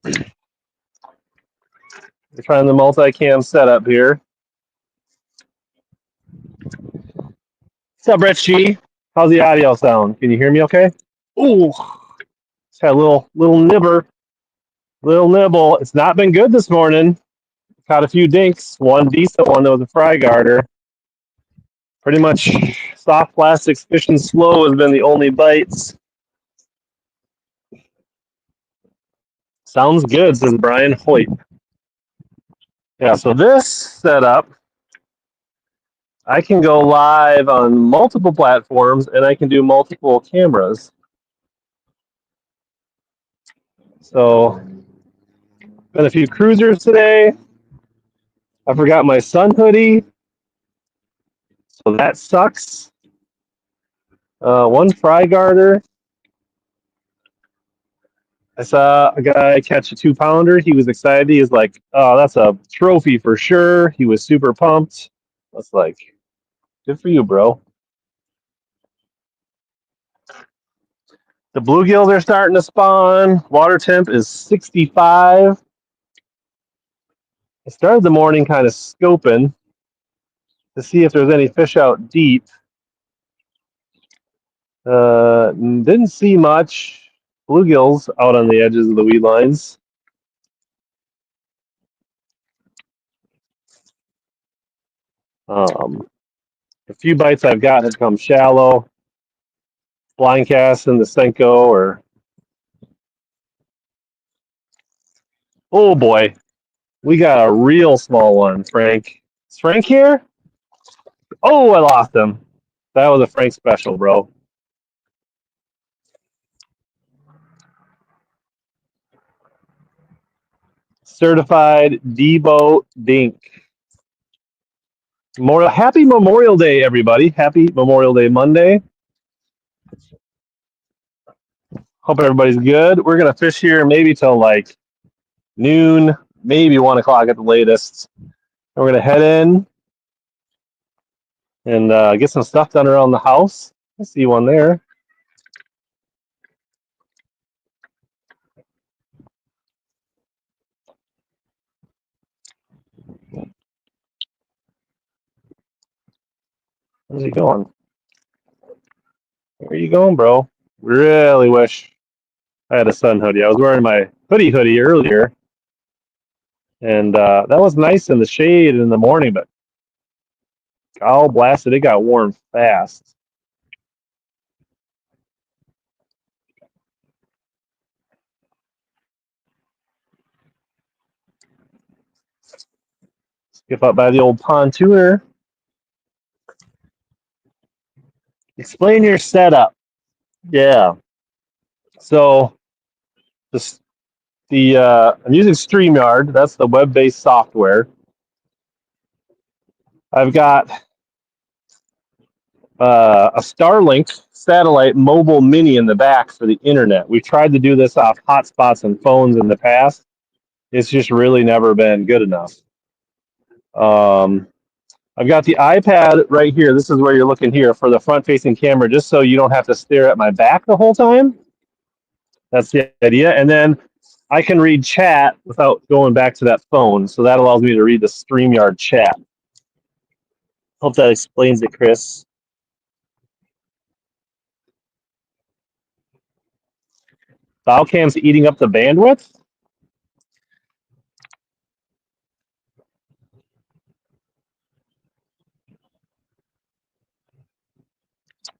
We're trying the multi-cam setup here. What's up, Rich G? How's the audio sound? Can you hear me okay? Ooh, it's had a little nibble. It's not been good this morning. Caught a few dinks. One decent one that was a fry garter. Pretty much soft plastics, fishing slow has been the only bites. Sounds good, says Brian Hoyt. Yeah, so this setup, I can go live on multiple platforms and I can do multiple cameras. So, been a few cruisers today. I forgot my sun hoodie, so that sucks. One fry garter. I saw a guy catch a 2-pounder. He was excited. He was like, "Oh, that's a trophy for sure." He was super pumped. I was like, "Good for you, bro." The bluegills are starting to spawn. Water temp is 65. I started the morning kind of scoping to see if there's any fish out deep. Didn't see much bluegills out on the edges of the weed lines. A few bites I've got have come shallow, blind cast in the Senko, or oh boy, we got a real small one, Frank. Is Frank here? Oh, I lost him. That was a Frank special, bro. Certified Debo Dink. Happy Memorial Day, everybody. Happy Memorial Day Monday. Hope everybody's good. We're going to fish here maybe till like noon, maybe 1 o'clock at the latest. And we're going to head in and get some stuff done around the house. I see one there. Where's he going? Where are you going, bro? Really wish I had a sun hoodie. I was wearing my hoodie earlier, and that was nice in the shade in the morning, but God blasted, it got warm fast. Skip up by the old pontooner. Explain your setup. Yeah. So I'm using StreamYard. That's the web-based software. I've got a Starlink satellite mobile mini in the back for the internet. We've tried to do this off hotspots and phones in the past. It's just really never been good enough. I've got the iPad right here. This is where you're looking here for the front-facing camera, just so you don't have to stare at my back the whole time. That's the idea. And then I can read chat without going back to that phone. So that allows me to read the StreamYard chat. Hope that explains it, Chris. Bowcam's eating up the bandwidth?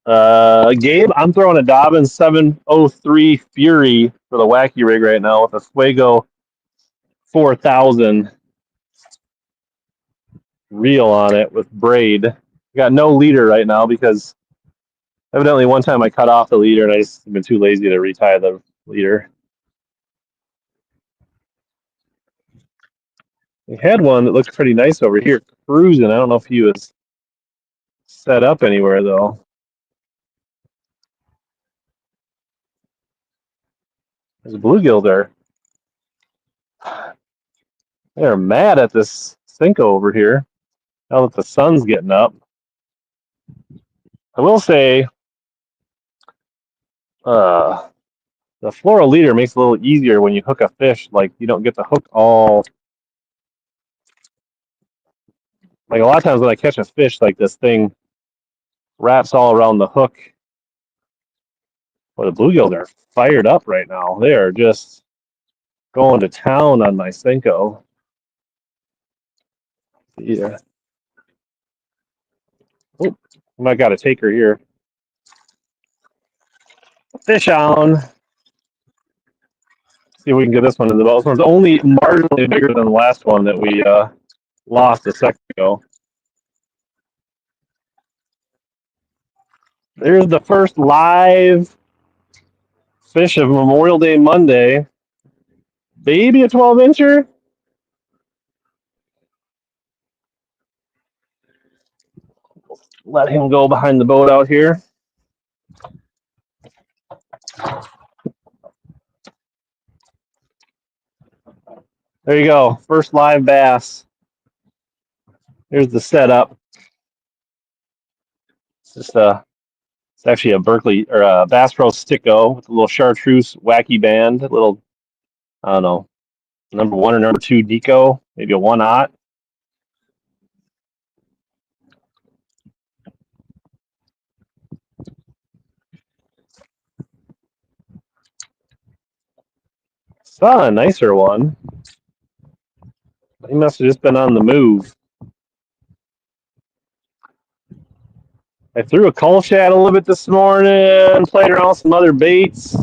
Gabe, I'm throwing a Dobbin 703 Fury for the Wacky Rig right now with a Fuego 4000 reel on it with braid. I got no leader right now because evidently one time I cut off the leader and I just been too lazy to retie the leader. We had one that looked pretty nice over here cruising. I don't know if he was set up anywhere though. There's a bluegill there. They're mad at this Senko over here now that the sun's getting up. I will say the The floral leader makes it a little easier when you hook a fish. Like, you don't get the hook all... Like, a lot of times when I catch a fish, like, this thing wraps all around the hook. Well, the bluegills are fired up right now. They are just going to town on my Senko. Yeah. Oh, I might got to take her here. Fish on. See if we can get this one in the boat. This one's only marginally bigger than the last one that we lost a second ago. There's the first live fish of Memorial Day Monday. Maybe a 12-incher. Let him go behind the boat out here. There you go. First live bass. Here's the setup. It's actually a Berkeley or a Bass Pro Sticko with a little chartreuse wacky band, a little, I don't know, number 1 or number 2 deco, maybe a 1/0. Saw a nicer one. He must have just been on the move. I threw a coal shad a little bit this morning, played around with some other baits.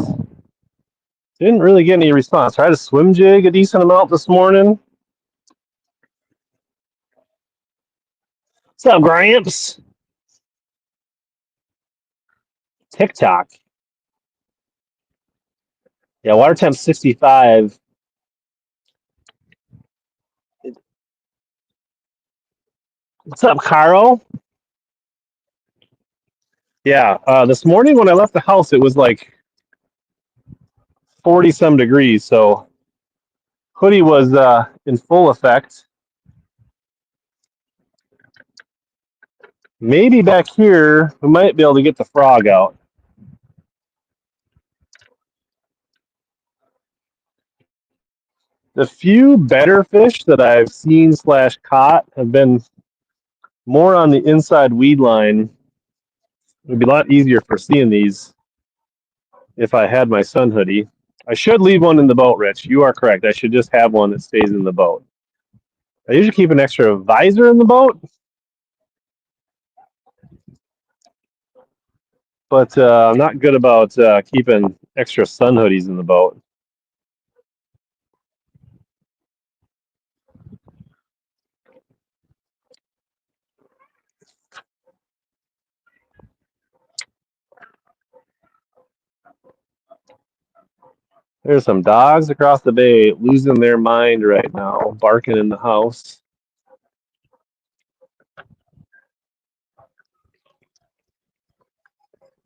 Didn't really get any response. Tried to swim jig a decent amount this morning. What's up, Gramps? TikTok. Yeah, water temp 65. What's up, Caro? Yeah, this morning when I left the house, it was like 40-some degrees, so hoodie was in full effect. Maybe back here, we might be able to get the frog out. The few better fish that I've seen / caught have been more on the inside weed line. It would be a lot easier for seeing these if I had my sun hoodie. I should leave one in the boat, Rich. You are correct. I should just have one that stays in the boat. I usually keep an extra visor in the boat, but I'm not good about keeping extra sun hoodies in the boat. There's some dogs across the bay losing their mind right now, barking in the house.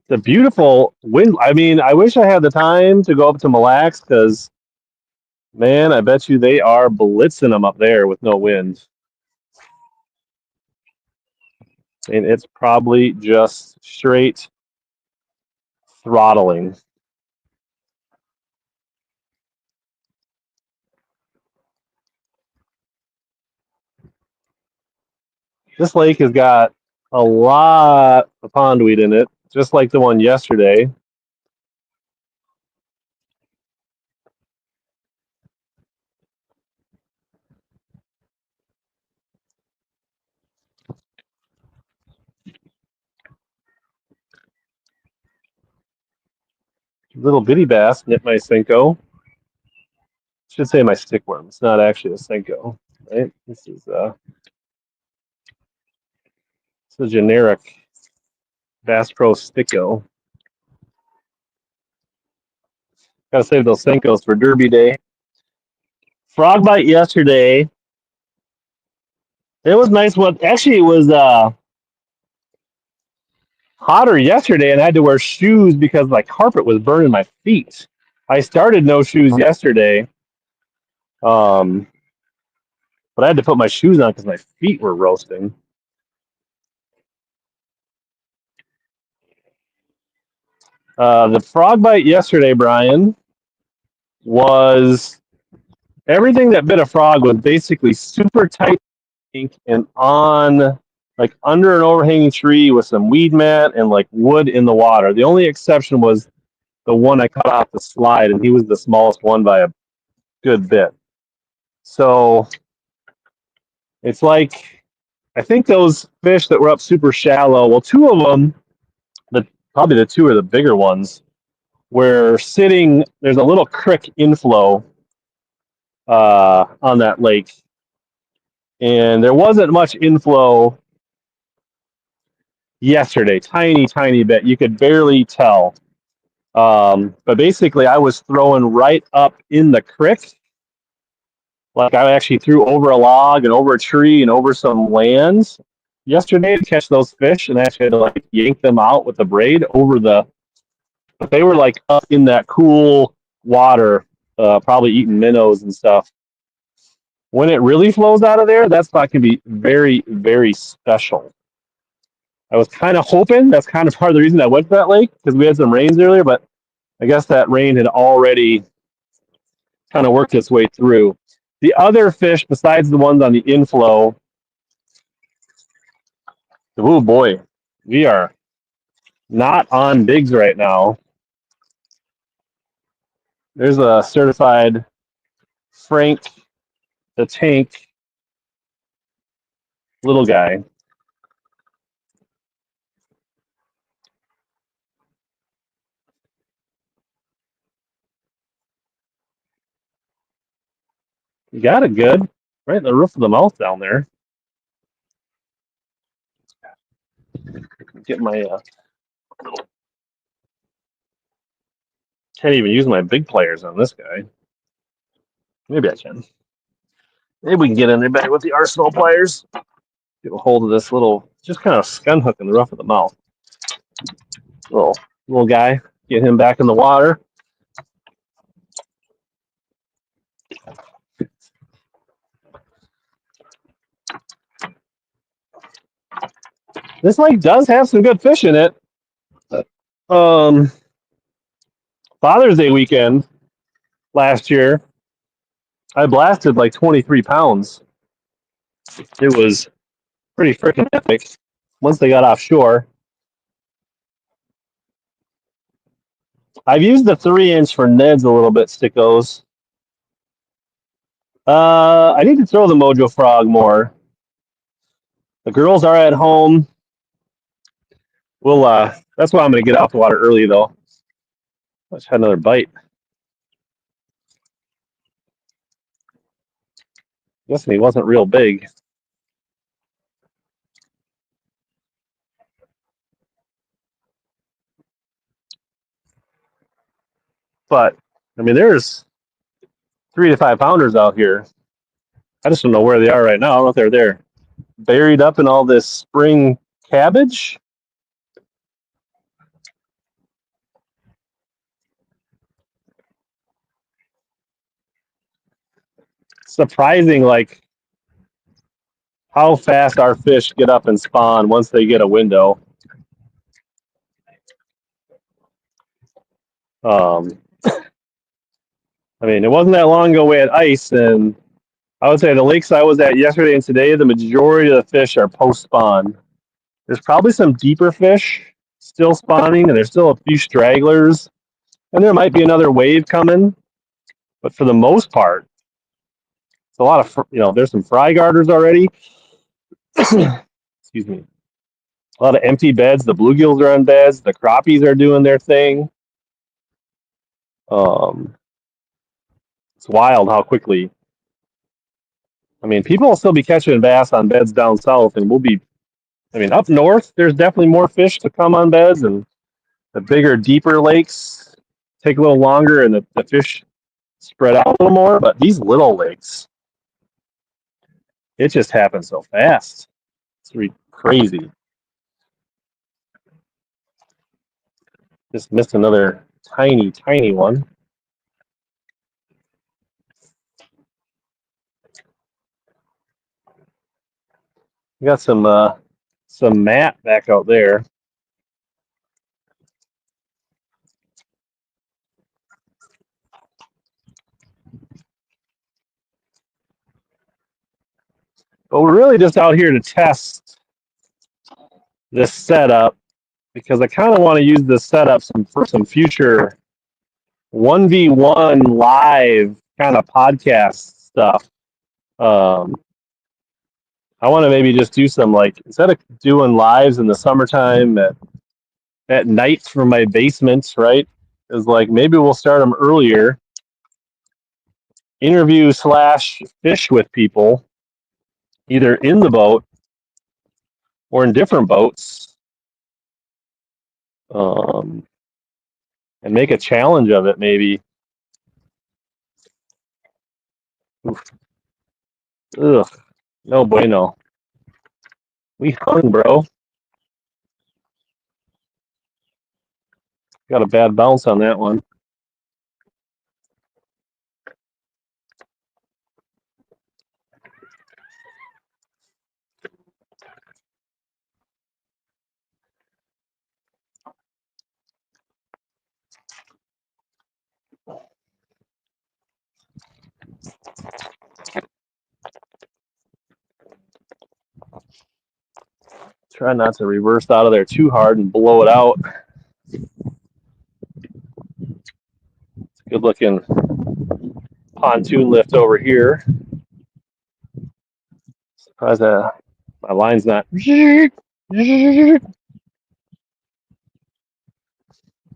It's a beautiful wind. I mean, I wish I had the time to go up to Mille Lacs because, man, I bet you they are blitzing them up there with no wind. And it's probably just straight throttling. This lake has got a lot of pondweed in it, just like the one yesterday. Little bitty bass nipped my Senko. Should say my stickworm. It's not actually a Senko, right? This is it's a generic Bass Pro Sticko. Gotta save those Senkos for Derby Day. Frog bite yesterday. It was nice. What actually it was hotter yesterday, and I had to wear shoes because my carpet was burning my feet. I started no shoes yesterday, but I had to put my shoes on because my feet were roasting. The frog bite yesterday, Brian, was everything that bit a frog was basically super tight and on like under an overhanging tree with some weed mat and like wood in the water. The only exception was the one I cut off the slide, and he was the smallest one by a good bit. So it's like I think those fish that were up super shallow. Well, two of them, probably the two are the bigger ones, were sitting. There's a little creek inflow on that lake, and there wasn't much inflow yesterday. Tiny bit. You could barely tell. But basically, I was throwing right up in the creek. Like I actually threw over a log and over a tree and over some land yesterday to catch those fish, and I actually had to like yank them out with the braid over the. But they were like up in that cool water, probably eating minnows and stuff. When it really flows out of there, that spot can be very special. I was kind of hoping that's kind of part of the reason I went to that lake because we had some rains earlier, but I guess that rain had already kind of worked its way through. The other fish, besides the ones on the inflow, oh boy, we are not on bigs right now. There's a certified Frank the Tank little guy. You got it good. Right in the roof of the mouth down there. Get my can't even use my big pliers on this guy. Maybe I can. Maybe we can get in there back with the arsenal pliers. Get a hold of this little, just kind of scun hook in the rough of the mouth. Little guy. Get him back in the water. This lake does have some good fish in it. Father's Day weekend last year, I blasted like 23 pounds. It was pretty freaking epic once they got offshore. I've used the 3-inch for Neds a little bit, stickos. I need to throw the Mojo Frog more. The girls are at home. We'll that's why I'm gonna get out the water early though. Let's have another bite. Guessing he wasn't real big. But I mean there's 3 to 5 pounders out here. I just don't know where they are right now. I don't know if they're there. Buried up in all this spring cabbage. Surprising, like how fast our fish get up and spawn once they get a window. I mean, it wasn't that long ago we had ice, and I would say the lakes I was at yesterday and today, the majority of the fish are post-spawn. There's probably some deeper fish still spawning, and there's still a few stragglers, and there might be another wave coming. But for the most part, it's a lot of, there's some fry garters already. Excuse me. A lot of empty beds. The bluegills are on beds. The crappies are doing their thing. It's wild how quickly. I mean, people will still be catching bass on beds down south, and up north, there's definitely more fish to come on beds, and the bigger, deeper lakes take a little longer, and the fish spread out a little more. But these little lakes, it just happens so fast. It's really crazy. Just missed another tiny one. We got some mat back out there. But we're really just out here to test this setup because I kind of want to use this setup for some future 1v1 live kind of podcast stuff. I want to maybe just do some, like, instead of doing lives in the summertime at night from my basement, right? Is like maybe we'll start them earlier, interview slash fish with people, either in the boat or in different boats, and make a challenge of it. Maybe. Oof. Ugh, no bueno. We hung, bro. Got a bad bounce on that one. Try not to reverse out of there too hard and blow it out. Good looking pontoon lift over here. Surprised my line's not. The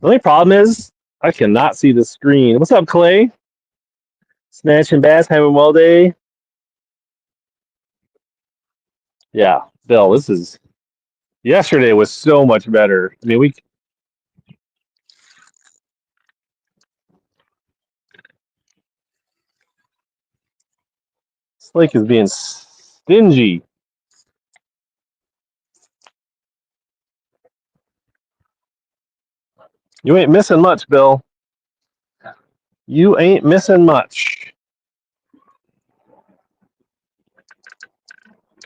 only problem is I cannot see the screen. What's up, Clay? Snatch and bass, having well day. Yeah, Bill, yesterday was so much better. I mean, this lake is being stingy. You ain't missing much, Bill. You ain't missing much.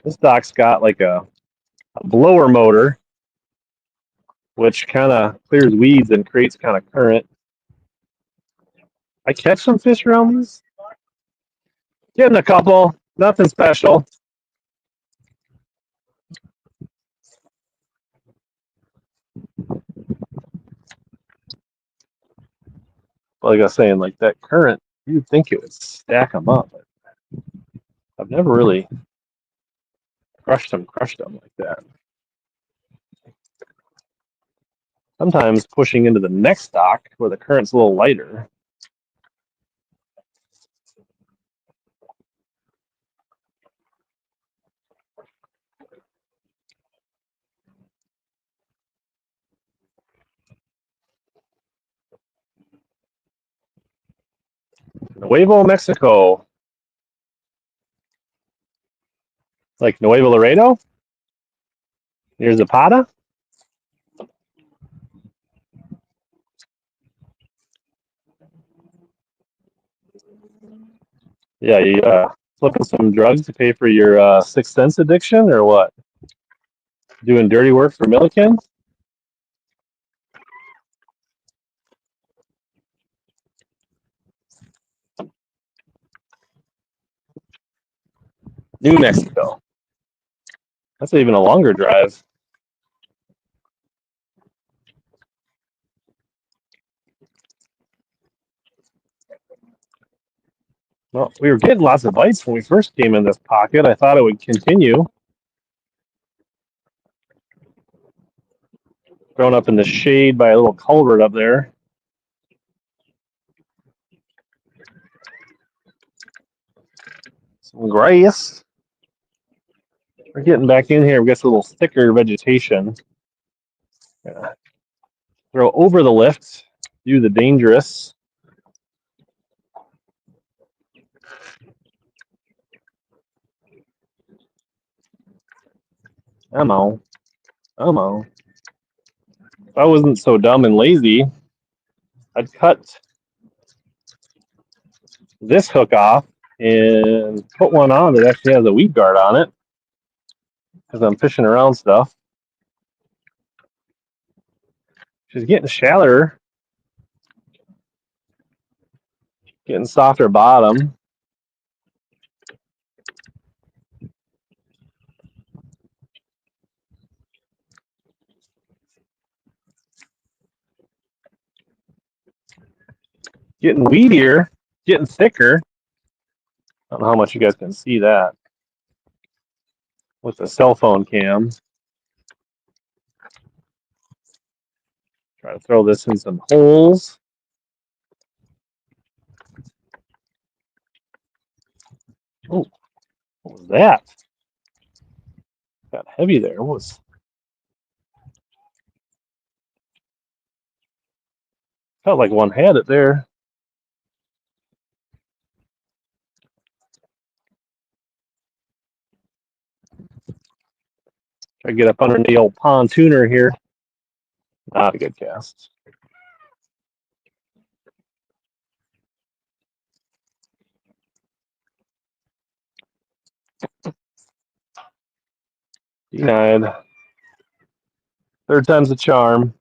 This dock's got like a blower motor, which kind of clears weeds and creates kind of current. I catch some fish around these. Getting a couple, nothing special. Like I was saying, like that current, you'd think it would stack them up. But I've never really crushed them like that. Sometimes pushing into the next dock where the current's a little lighter. Nuevo Mexico. Like Nuevo Laredo? Near Zapata? Yeah, you flipping some drugs to pay for your Sixth Sense addiction or what? Doing dirty work for Milliken? New Mexico. That's even a longer drive. Well, we were getting lots of bites when we first came in this pocket. I thought it would continue. Thrown up in the shade by a little culvert up there. Some grass. We're getting back in here. We got a little thicker vegetation. Yeah. Throw over the lift. Do the dangerous. Come on. Come on. If I wasn't so dumb and lazy, I'd cut this hook off and put one on that actually has a weed guard on it because I'm fishing around stuff. She's getting shallower, getting softer bottom. getting weedier, getting thicker. I don't know how much you guys can see that with the cell phone cam. Try to throw this in some holes. Oh, what was that? Got heavy there. What was? Felt like one had it there. Try to get up under the old pontooner here. Not a good cast. Denied. Third time's the charm.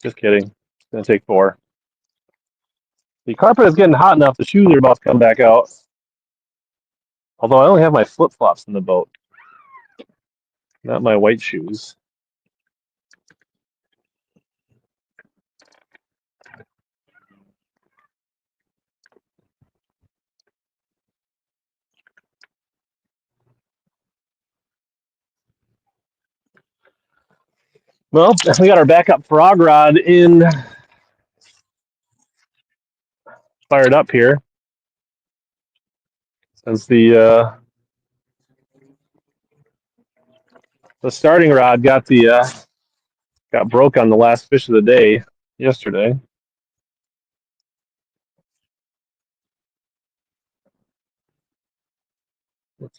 Just kidding. It's going to take 4. The carpet is getting hot enough. The shoes are about to come back out. Although I only have my flip-flops in the boat. Not my white shoes. Well, we got our backup frog rod in, fired up here. Since the starting rod got broke on the last fish of the day yesterday.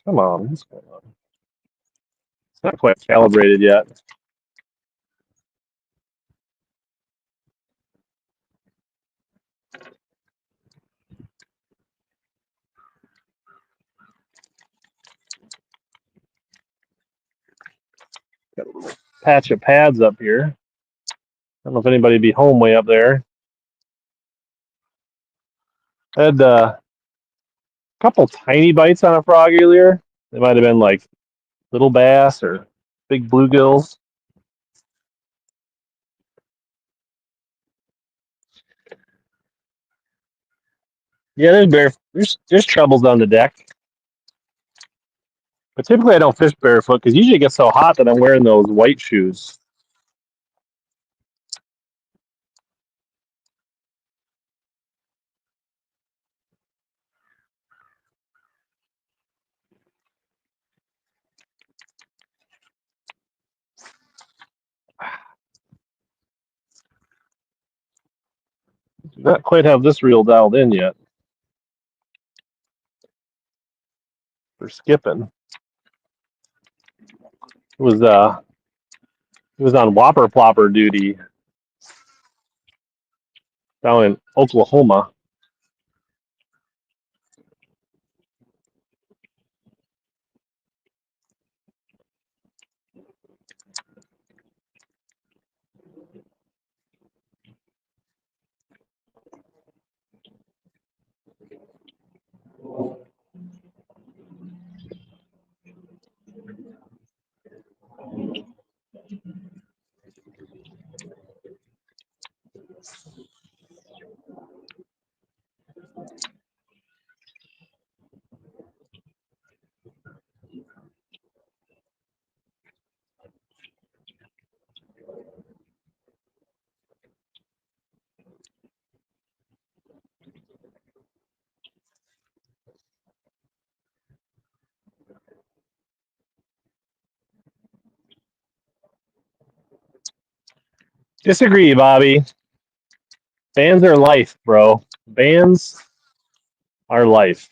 Come on, what's going on? It's not quite calibrated yet. Got a little patch of pads up here. I don't know if anybody'd be home way up there. I had a couple tiny bites on a frog earlier. They might have been like little bass or big bluegills. Yeah, there's troubles on the deck. But typically I don't fish barefoot because usually it gets so hot that I'm wearing those white shoes. Do not quite have this reel dialed in yet. For skipping. It was on Whopper Plopper duty down in Oklahoma. Disagree, Bobby. Bands are life, bro. Bands are life.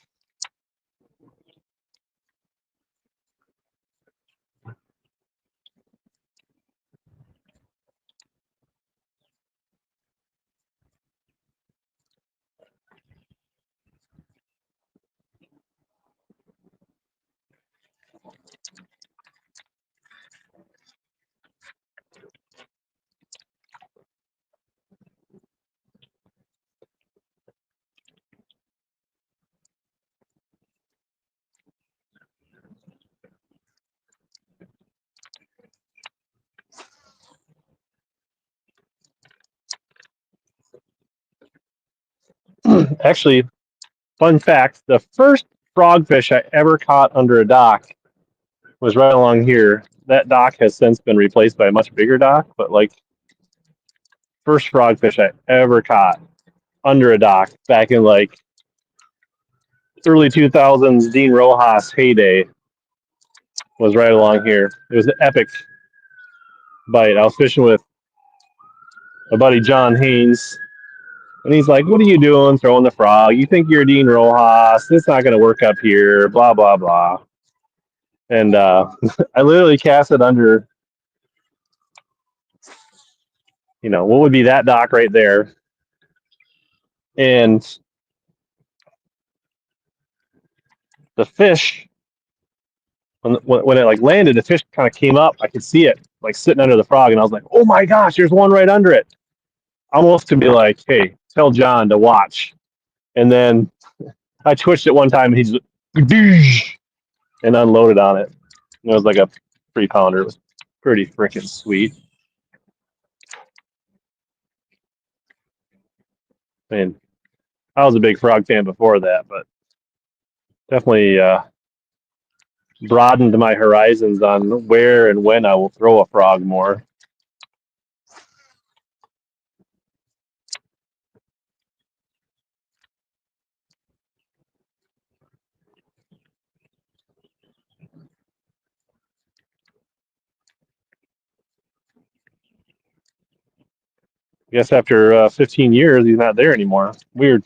Actually, fun fact, the first frogfish I ever caught under a dock was right along here. That dock has since been replaced by a much bigger dock, but like first frogfish I ever caught under a dock back in like early 2000s Dean Rojas heyday was right along here. It was an epic bite. I was fishing with my buddy John Haynes, and he's like, "What are you doing throwing the frog? You think you're Dean Rojas? It's not going to work up here, blah, blah, blah." And I literally cast it under, what would be that dock right there. And the fish, when it like landed, the fish kind of came up. I could see it like sitting under the frog, and I was like, "Oh my gosh, there's one right under it." Almost to be like, "Hey, tell John to watch." And then I twitched it one time, and he's and unloaded on it. It was like a 3-pounder. It was pretty freaking sweet. I mean, I was a big frog fan before that, but definitely broadened my horizons on where and when I will throw a frog more. I guess after 15 years, he's not there anymore. Weird.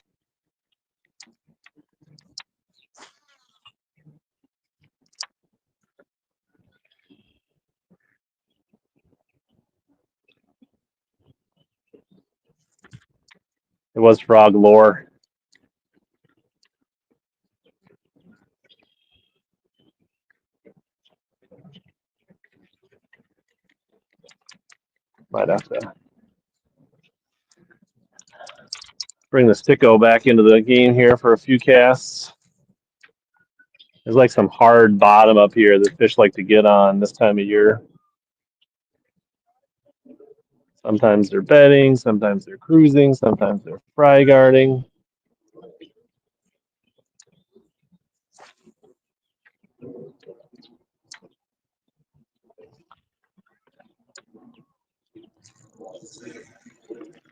It was frog lore. Might have to bring the sticko back into the game here for a few casts. There's like some hard bottom up here that fish like to get on this time of year. Sometimes they're bedding, sometimes they're cruising, sometimes they're fry guarding.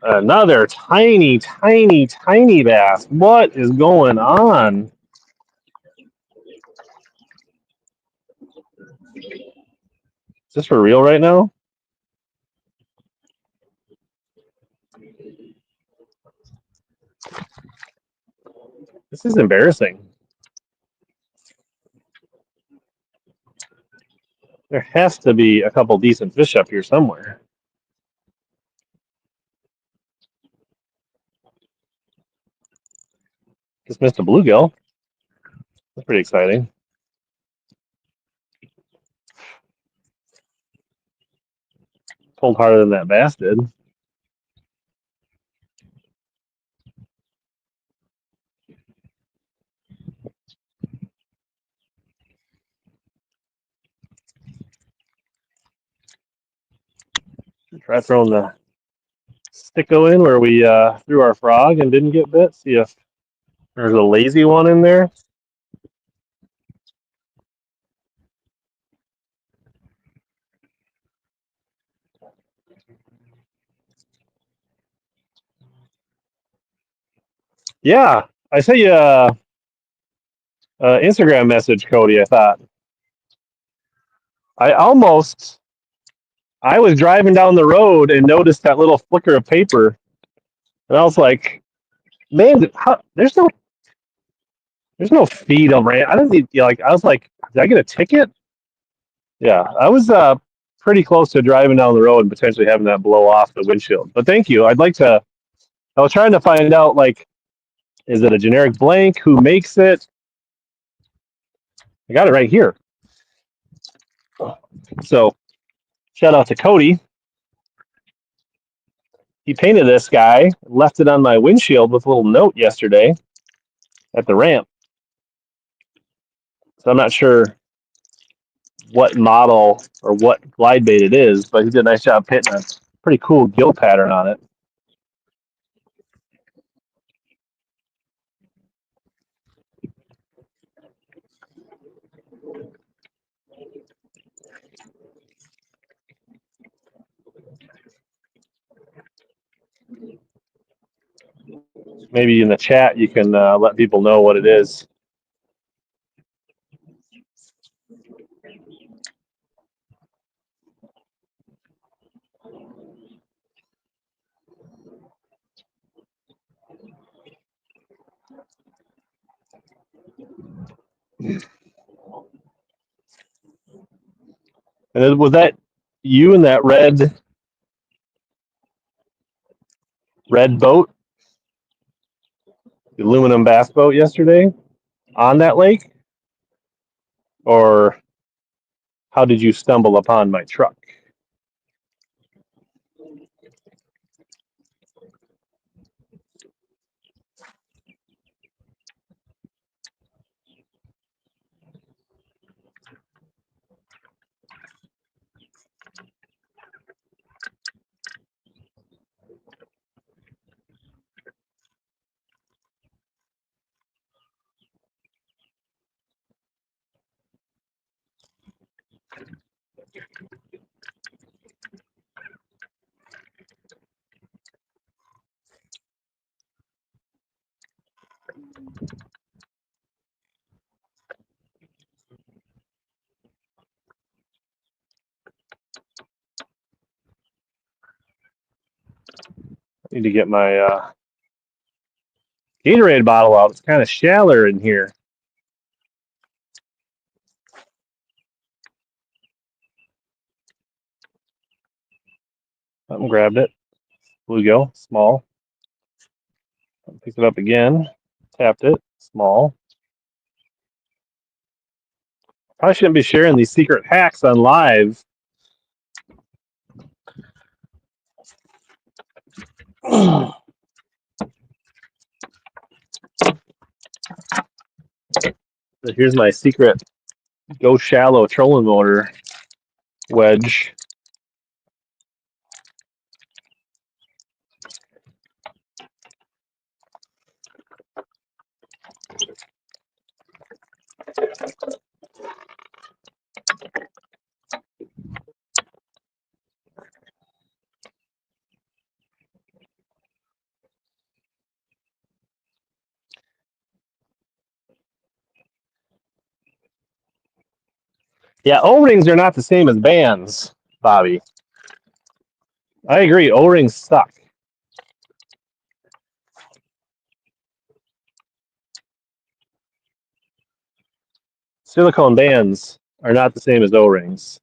Another tiny, tiny, tiny bass. What is going on? Is this for real right now? This is embarrassing. There has to be a couple decent fish up here somewhere. Just missed a bluegill. That's pretty exciting. Pulled harder than that bass did. Try throwing the sticko in where we threw our frog and didn't get bit. See if there's a lazy one in there. Yeah, I sent you a Instagram message, Cody. I thought I was driving down the road and noticed that little flicker of paper, and I was like, "Man, there's no feed around." I didn't need, like. I was like, "Did I get a ticket?" Yeah, I was pretty close to driving down the road and potentially having that blow off the windshield. But thank you. I'd like to. I was trying to find out, like, is it a generic blank? Who makes it? I got it right here. So shout out to Cody. He painted this guy, left it on my windshield with a little note yesterday at the ramp. So I'm not sure what model or what glide bait it is, but he did a nice job painting a pretty cool gill pattern on it. maybe in the chat you can let people know what it is. And was that you in that red boat, the aluminum bass boat yesterday on that lake? Or how did you stumble upon my truck? I need to get my Gatorade bottle out. It's kind of shallower in here. Something grabbed it. Bluegill, small. Picked it up again. Tapped it, small. Probably shouldn't be sharing these secret hacks on live. Here's my secret Go Shallow trolling motor wedge. Yeah, O-rings are not the same as bands, Bobby. I agree. O-rings suck. Silicone bands are not the same as O-rings.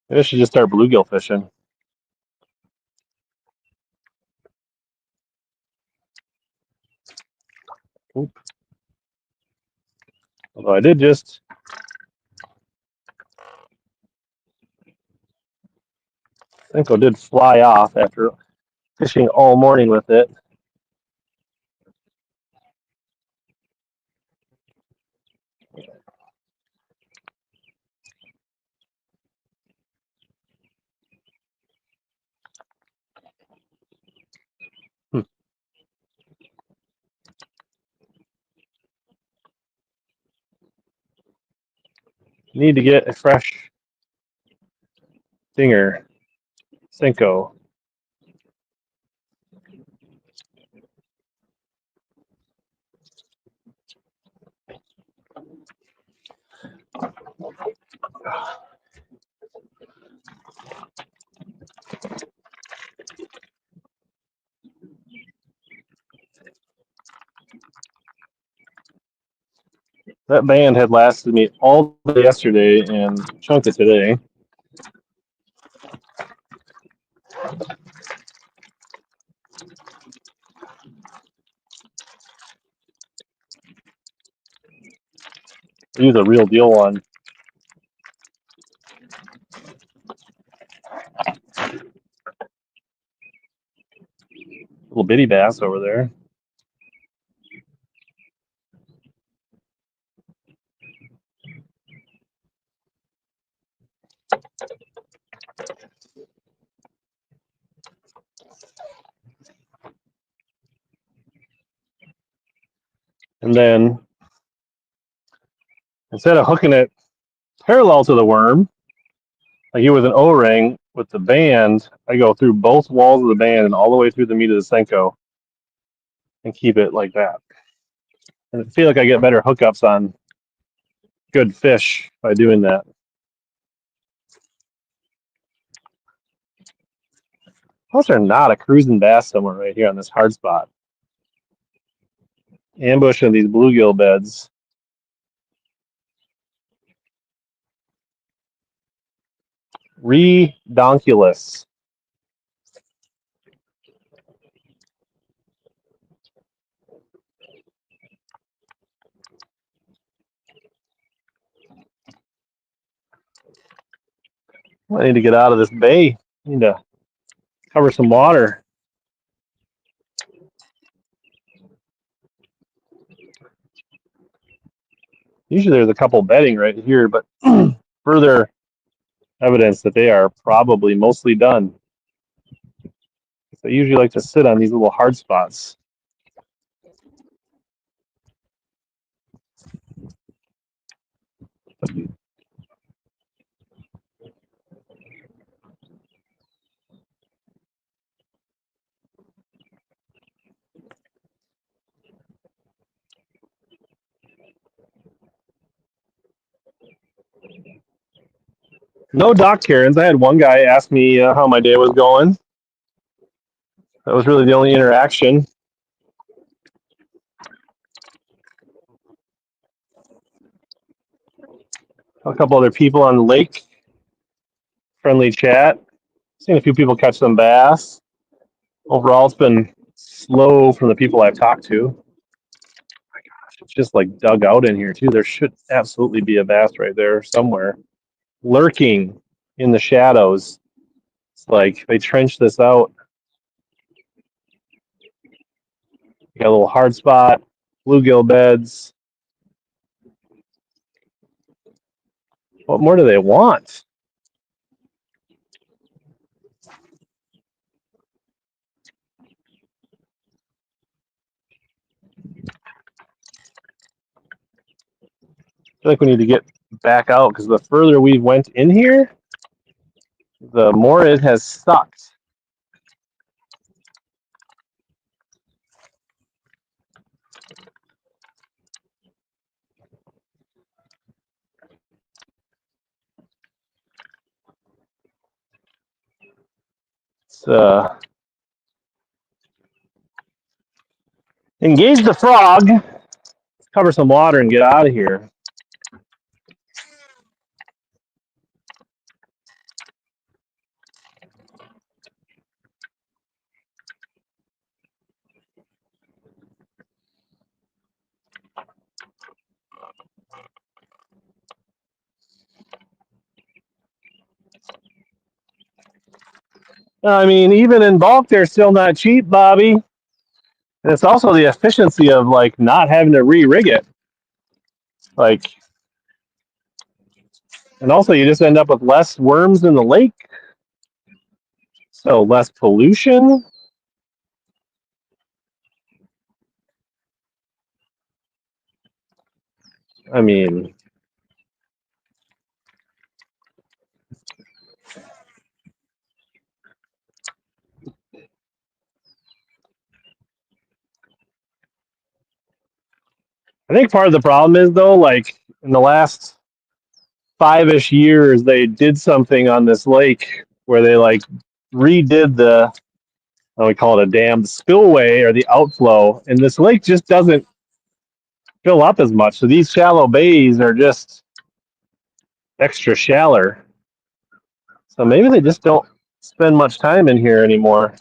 Maybe I should just start bluegill fishing. Oop. Although I did just Senko did fly off after fishing all morning with it. Need to get a fresh dinger, Senko. That band had lasted me all day yesterday and a chunk of today. Use a real deal one. Little bitty bass over there. And then instead of hooking it parallel to the worm, like you with an O-ring with the band, I go through both walls of the band and all the way through the meat of the Senko and keep it like that. And I feel like I get better hookups on good fish by doing that. How's there not a cruising bass somewhere right here on this hard spot? Ambush in these bluegill beds. Redonkulus. I need to get out of this bay. I need to cover some water. Usually there's a couple bedding right here, but further evidence that they are probably mostly done. They usually like to sit on these little hard spots. No dock Karens. I had one guy ask me how my day was going. That was really the only interaction. A couple other people on the lake. Friendly chat. Seen a few people catch some bass. Overall, it's been slow from the people I've talked to. My gosh, it's just like dug out in here too. There should absolutely be a bass right there somewhere, lurking in the shadows. It's like they trenched this out. You got a little hard spot, bluegill beds. What more do they want? I feel like we need to get back out because the further we went in here, the more it has sucked. It's, engage the frog. Let's cover some water and get out of here. I mean, even in bulk, they're still not cheap, Bobby. And it's also the efficiency of like not having to re-rig it. Like, and also you just end up with less worms in the lake, so less pollution. I mean, I think part of the problem is though, like in the last 5-ish years, they did something on this lake where they like redid the, we call it a dam, the spillway or the outflow, and this lake just doesn't fill up as much. So these shallow bays are just extra shallow. So maybe they just don't spend much time in here anymore.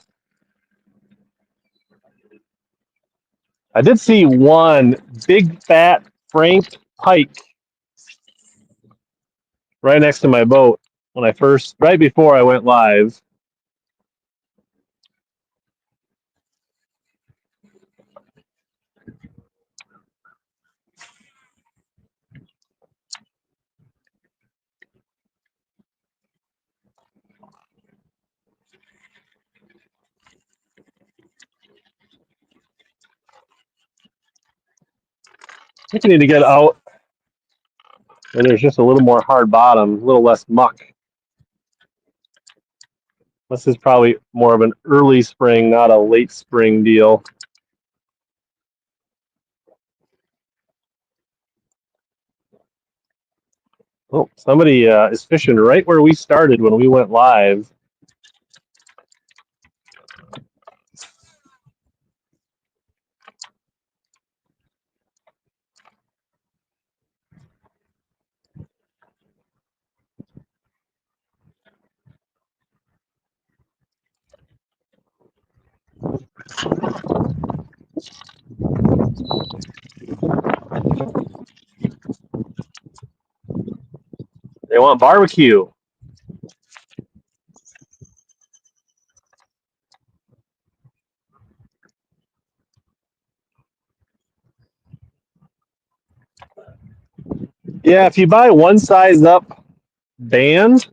I did see one big fat franked pike right next to my boat when I first, right before I went live. I think I need to get out And there's just a little more hard bottom, a little less muck. This is probably more of an early spring, not a late spring deal. Oh, somebody is fishing right where we started when we went live. They want barbecue. Yeah, if you buy one size up band,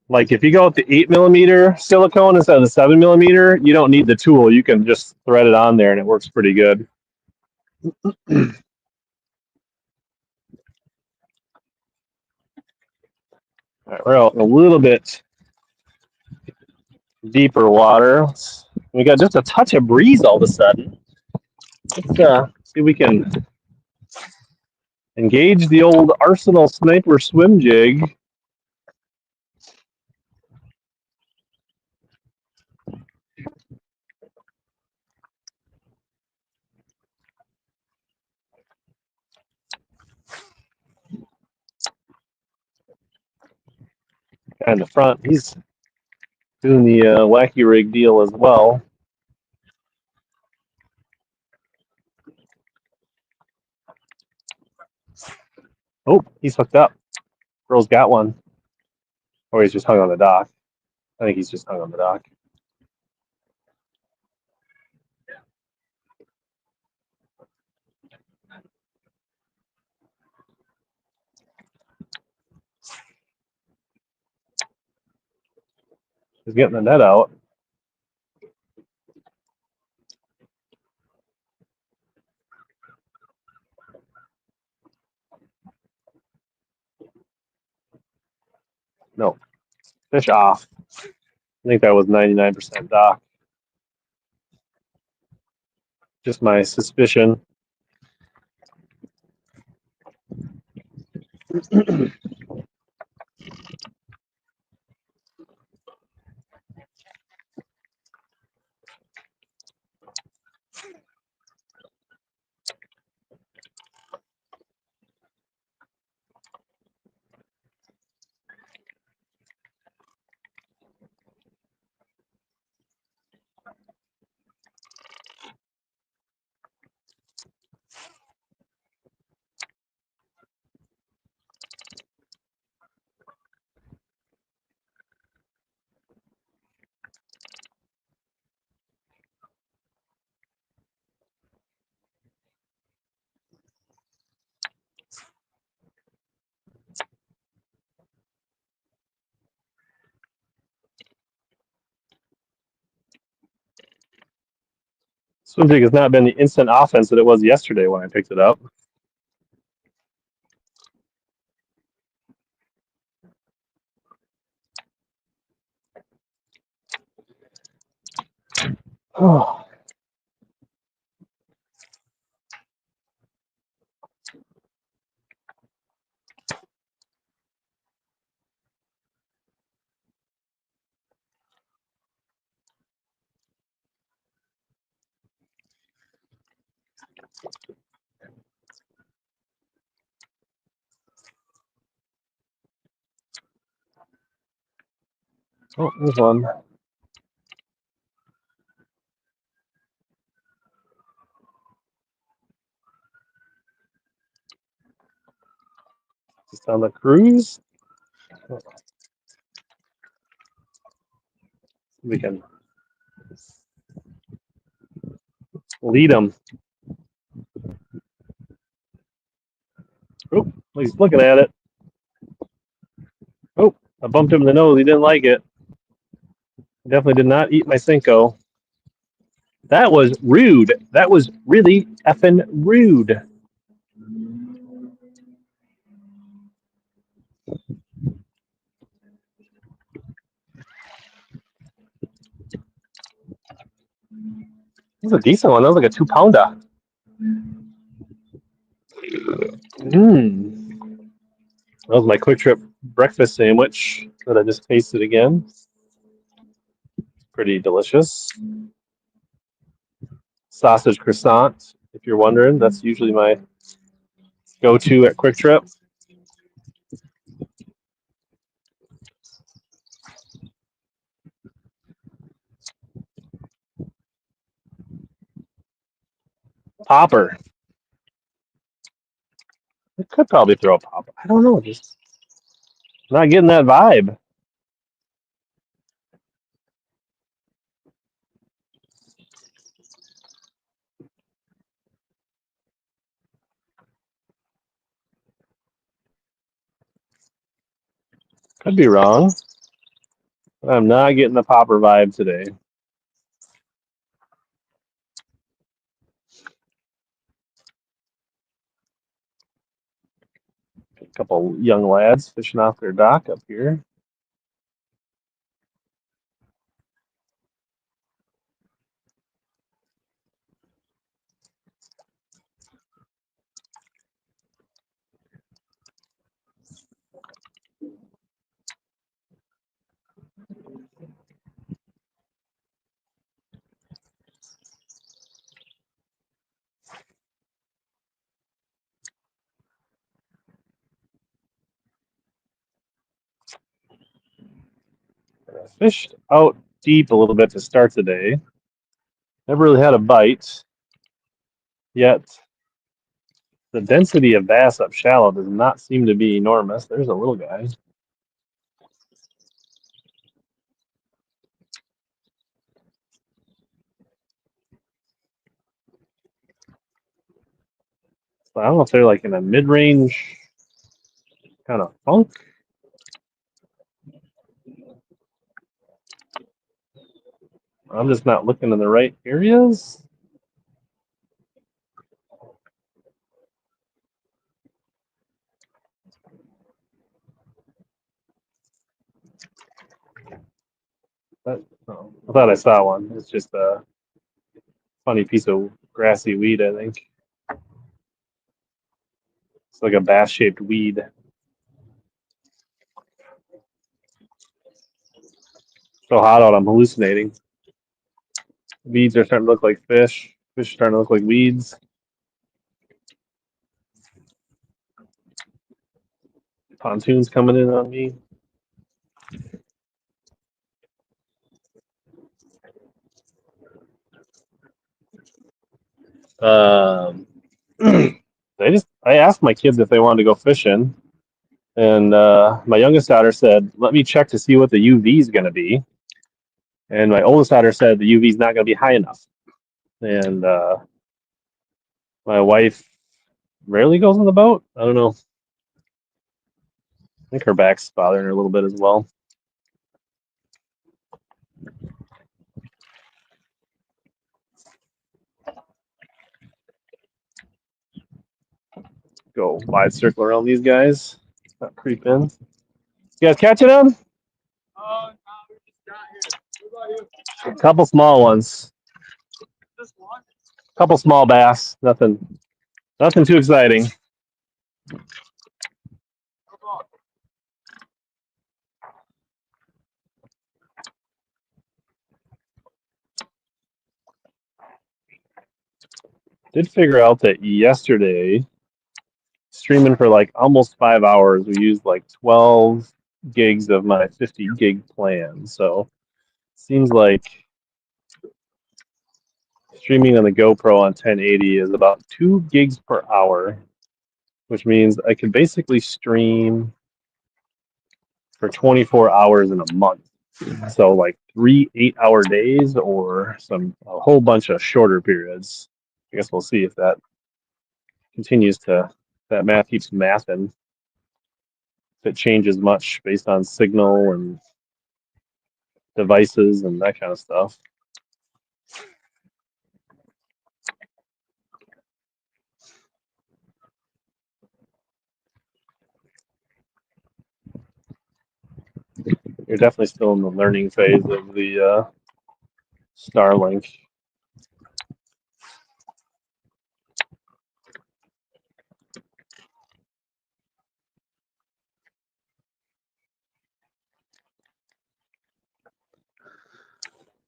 like if you go with the 8mm silicone instead of the 7mm, you don't need the tool. You can just thread it on there and it works pretty good. All right, we're out a little bit deeper water. We got just a touch of breeze all of a sudden. Let's see if we can engage the old Arsenal Sniper swim jig. Guy in the front, he's doing the Wacky Rig deal as well. Oh, he's hooked up. Girl's got one. Or he's just hung on the dock. I think he's just hung on the dock. He's getting the net out. No, fish off. I think that was 99% dock. Just my suspicion. Swim jig has not been the instant offense that it was yesterday when I picked it up. Oh. Oh, there's one. Just on the cruise. We can lead him. Oh, he's looking at it. Oh, I bumped him in the nose. He didn't like it. Definitely did not eat my Cinco. That was rude. That was really effing rude. That's a decent one. That was like a 2-pounder. Mmm. That was my Quick Trip breakfast sandwich that I just tasted again. Pretty delicious. Sausage croissant, if you're wondering. That's usually my go-to at Quick Trip. Popper. I could probably throw a popper. I don't know. Just not getting that vibe. Could be wrong. I'm not getting the popper vibe today. A couple young lads fishing off their dock up here. I fished out deep a little bit to start the day. Never really had a bite, yet the density of bass up shallow does not seem to be enormous. There's a little guy. So I don't know if they're like in a mid-range kind of funk. I'm just not looking in the right areas. Oh, I thought I saw one. It's just a funny piece of grassy weed, I think. It's like a bass-shaped weed. So hot out, I'm hallucinating. Weeds are starting to look like fish. Fish are starting to look like weeds. Pontoons coming in on me. Um, I asked my kids if they wanted to go fishing, and my youngest daughter said, "Let me check to see what the UV is going to be." And my oldest daughter said the UV is not going to be high enough. And my wife rarely goes on the boat. I don't know. I think her back's bothering her a little bit as well. Go wide circle around these guys. Not creep in. You guys catching them? A couple small ones. A couple small bass. Nothing too exciting. Did figure out that yesterday, streaming for like almost 5 hours, we used like 12 gigs of my 50 gig plan. So seems like streaming on the GoPro on 1080 is about 2 gigs per hour, which means I could basically stream for 24 hours in a month. So like 3 8-hour days or a whole bunch of shorter periods. I guess we'll see if that continues to that math keeps mathing. If it changes much based on signal and devices and that kind of stuff. You're definitely still in the learning phase of the Starlink.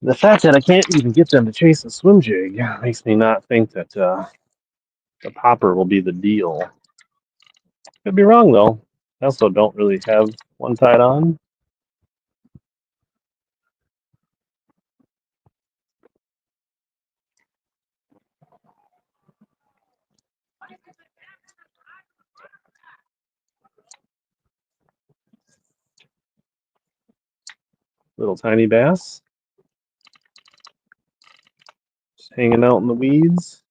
The fact that I can't even get them to chase a swim jig makes me not think that the popper will be the deal. Could be wrong though. I also don't really have one tied on. Little tiny bass. Just hanging out in the weeds.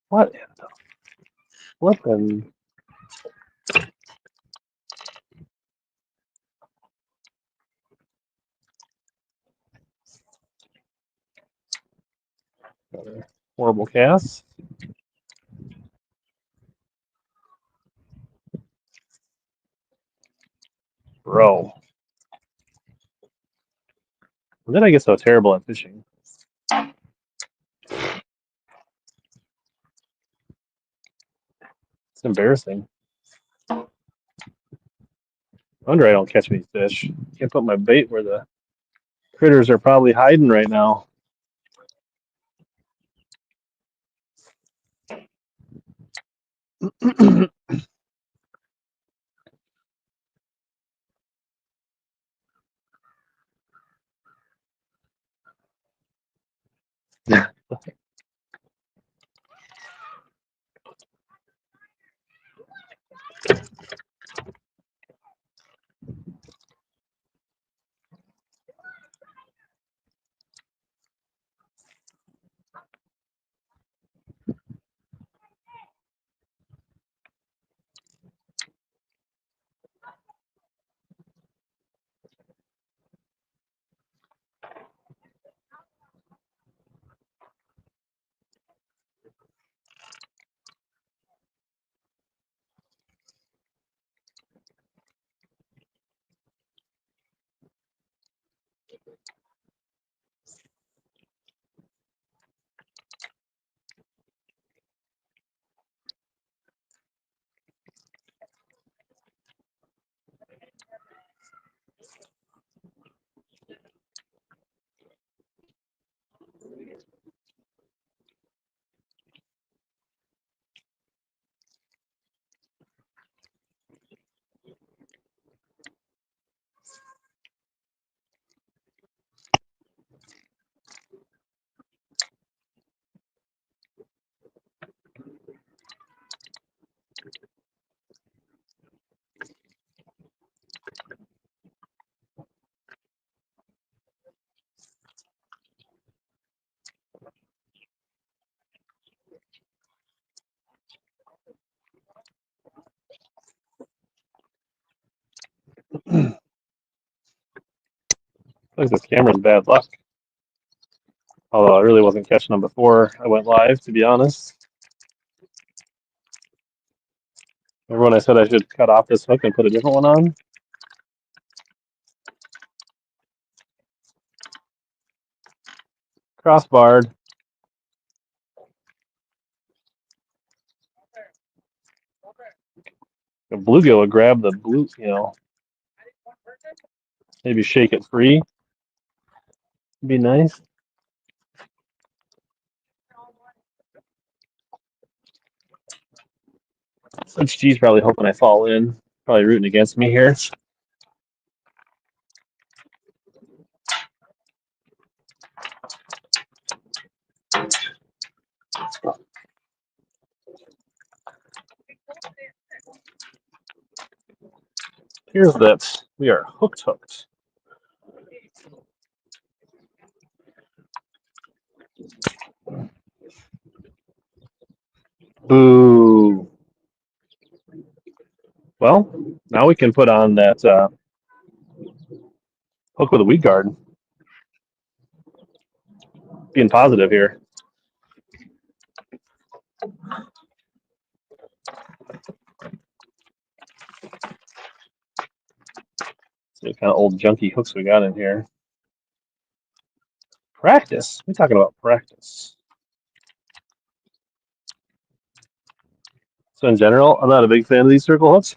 What in the flippin'? Horrible cast. Bro. When did I get so terrible at fishing? It's embarrassing. No wonder I don't catch any fish. Can't put my bait where the critters are probably hiding right now. Like this camera's bad luck. Although I really wasn't catching them before I went live, to be honest. Remember when I said I should cut off this hook and put a different one on? Crossbarred. The bluegill would grab the blue, maybe shake it free. It'd be nice. Such G's probably hoping I fall in. Probably rooting against me here. Here's that. We are hooked. Boo. Well, now we can put on that hook with a weed guard. Being positive here. See what kind of old junky hooks we got in here. Practice? We're talking about practice. So in general, I'm not a big fan of these circle hooks,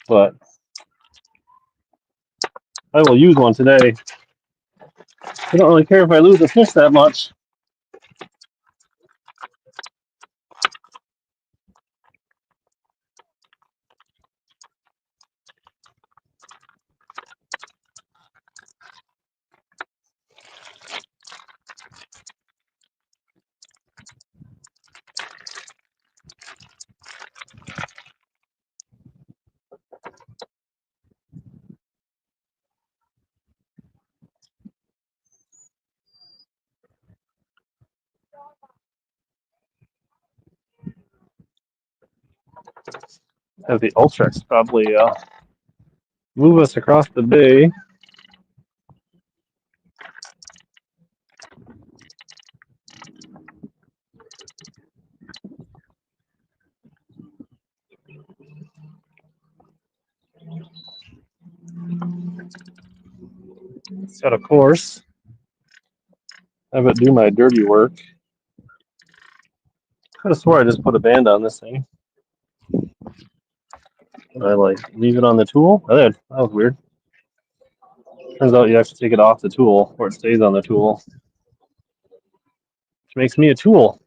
but I will use one today. I don't really care if I lose a fish that much. Have the Ultrex probably move us across the bay. Set a course. Have it do my dirty work. I could have swore I just put a band on this thing. I like leave it on the tool. I did. That was weird. Turns out you have to take it off the tool or it stays on the tool, which makes me a tool.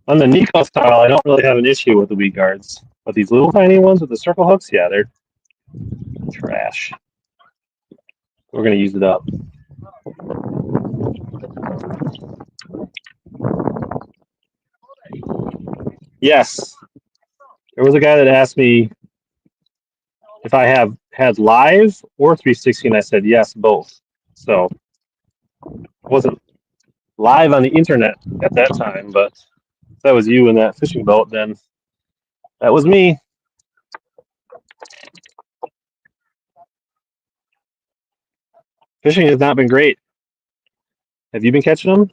On the Nico style, I don't really have an issue with the weed guards, but these little tiny ones with the circle hooks, yeah, they're trash. We're gonna use it up. Yes, there was a guy that asked me if I have had live or 360, and I said yes, both. So I wasn't live on the internet at that time, but if that was you in that fishing boat, then that was me. Fishing has not been great. Have you been catching them?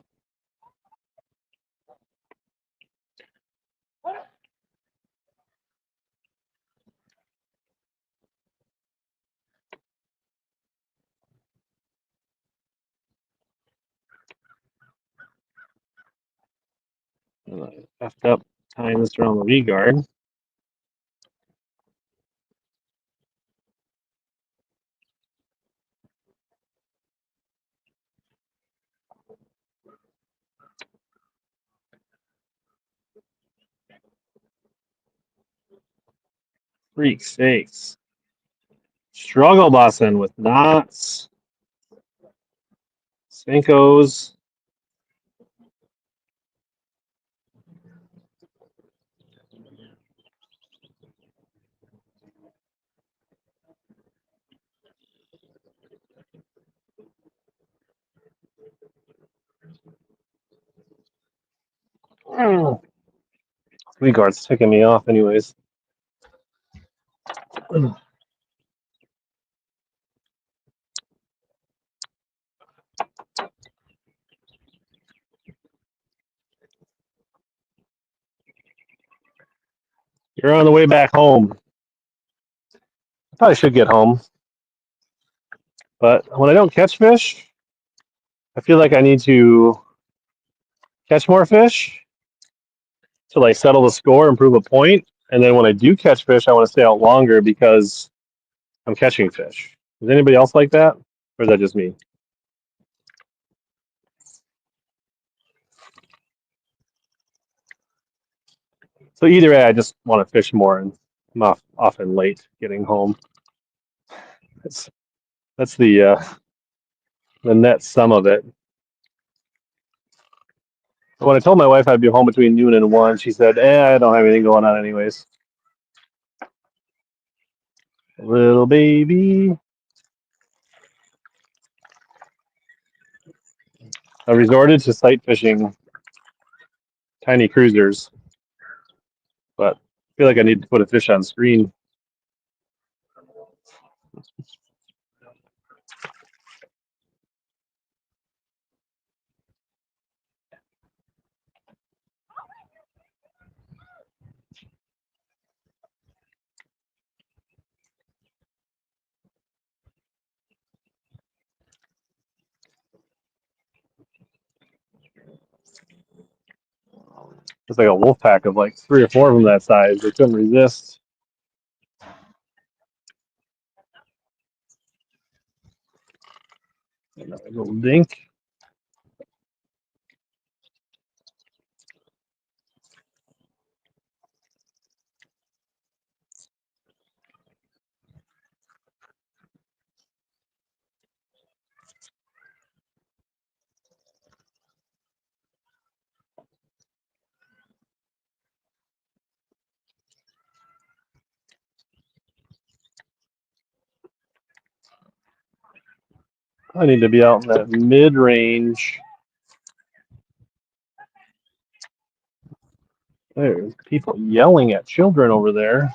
I effed up tying this around the V guard. Freak sakes. Struggle busting with knots, Senkos. V guard's ticking me off, anyways. You're on the way back home. I probably should get home. But when I don't catch fish, I feel like I need to catch more fish to like settle the score, improve a point. And then when I do catch fish, I want to stay out longer because I'm catching fish. Is anybody else like that? Or is that just me? So either way, I just want to fish more, and I'm often late getting home. That's the net sum of it. When I told my wife I'd be home between noon and 1, she said, I don't have anything going on anyways. Little baby. I resorted to sight fishing tiny cruisers, but I feel like I need to put a fish on screen It's like a wolf pack of like 3 or 4 of them that size. They couldn't resist. Another little dink. I need to be out in that mid-range. There's people yelling at children over there.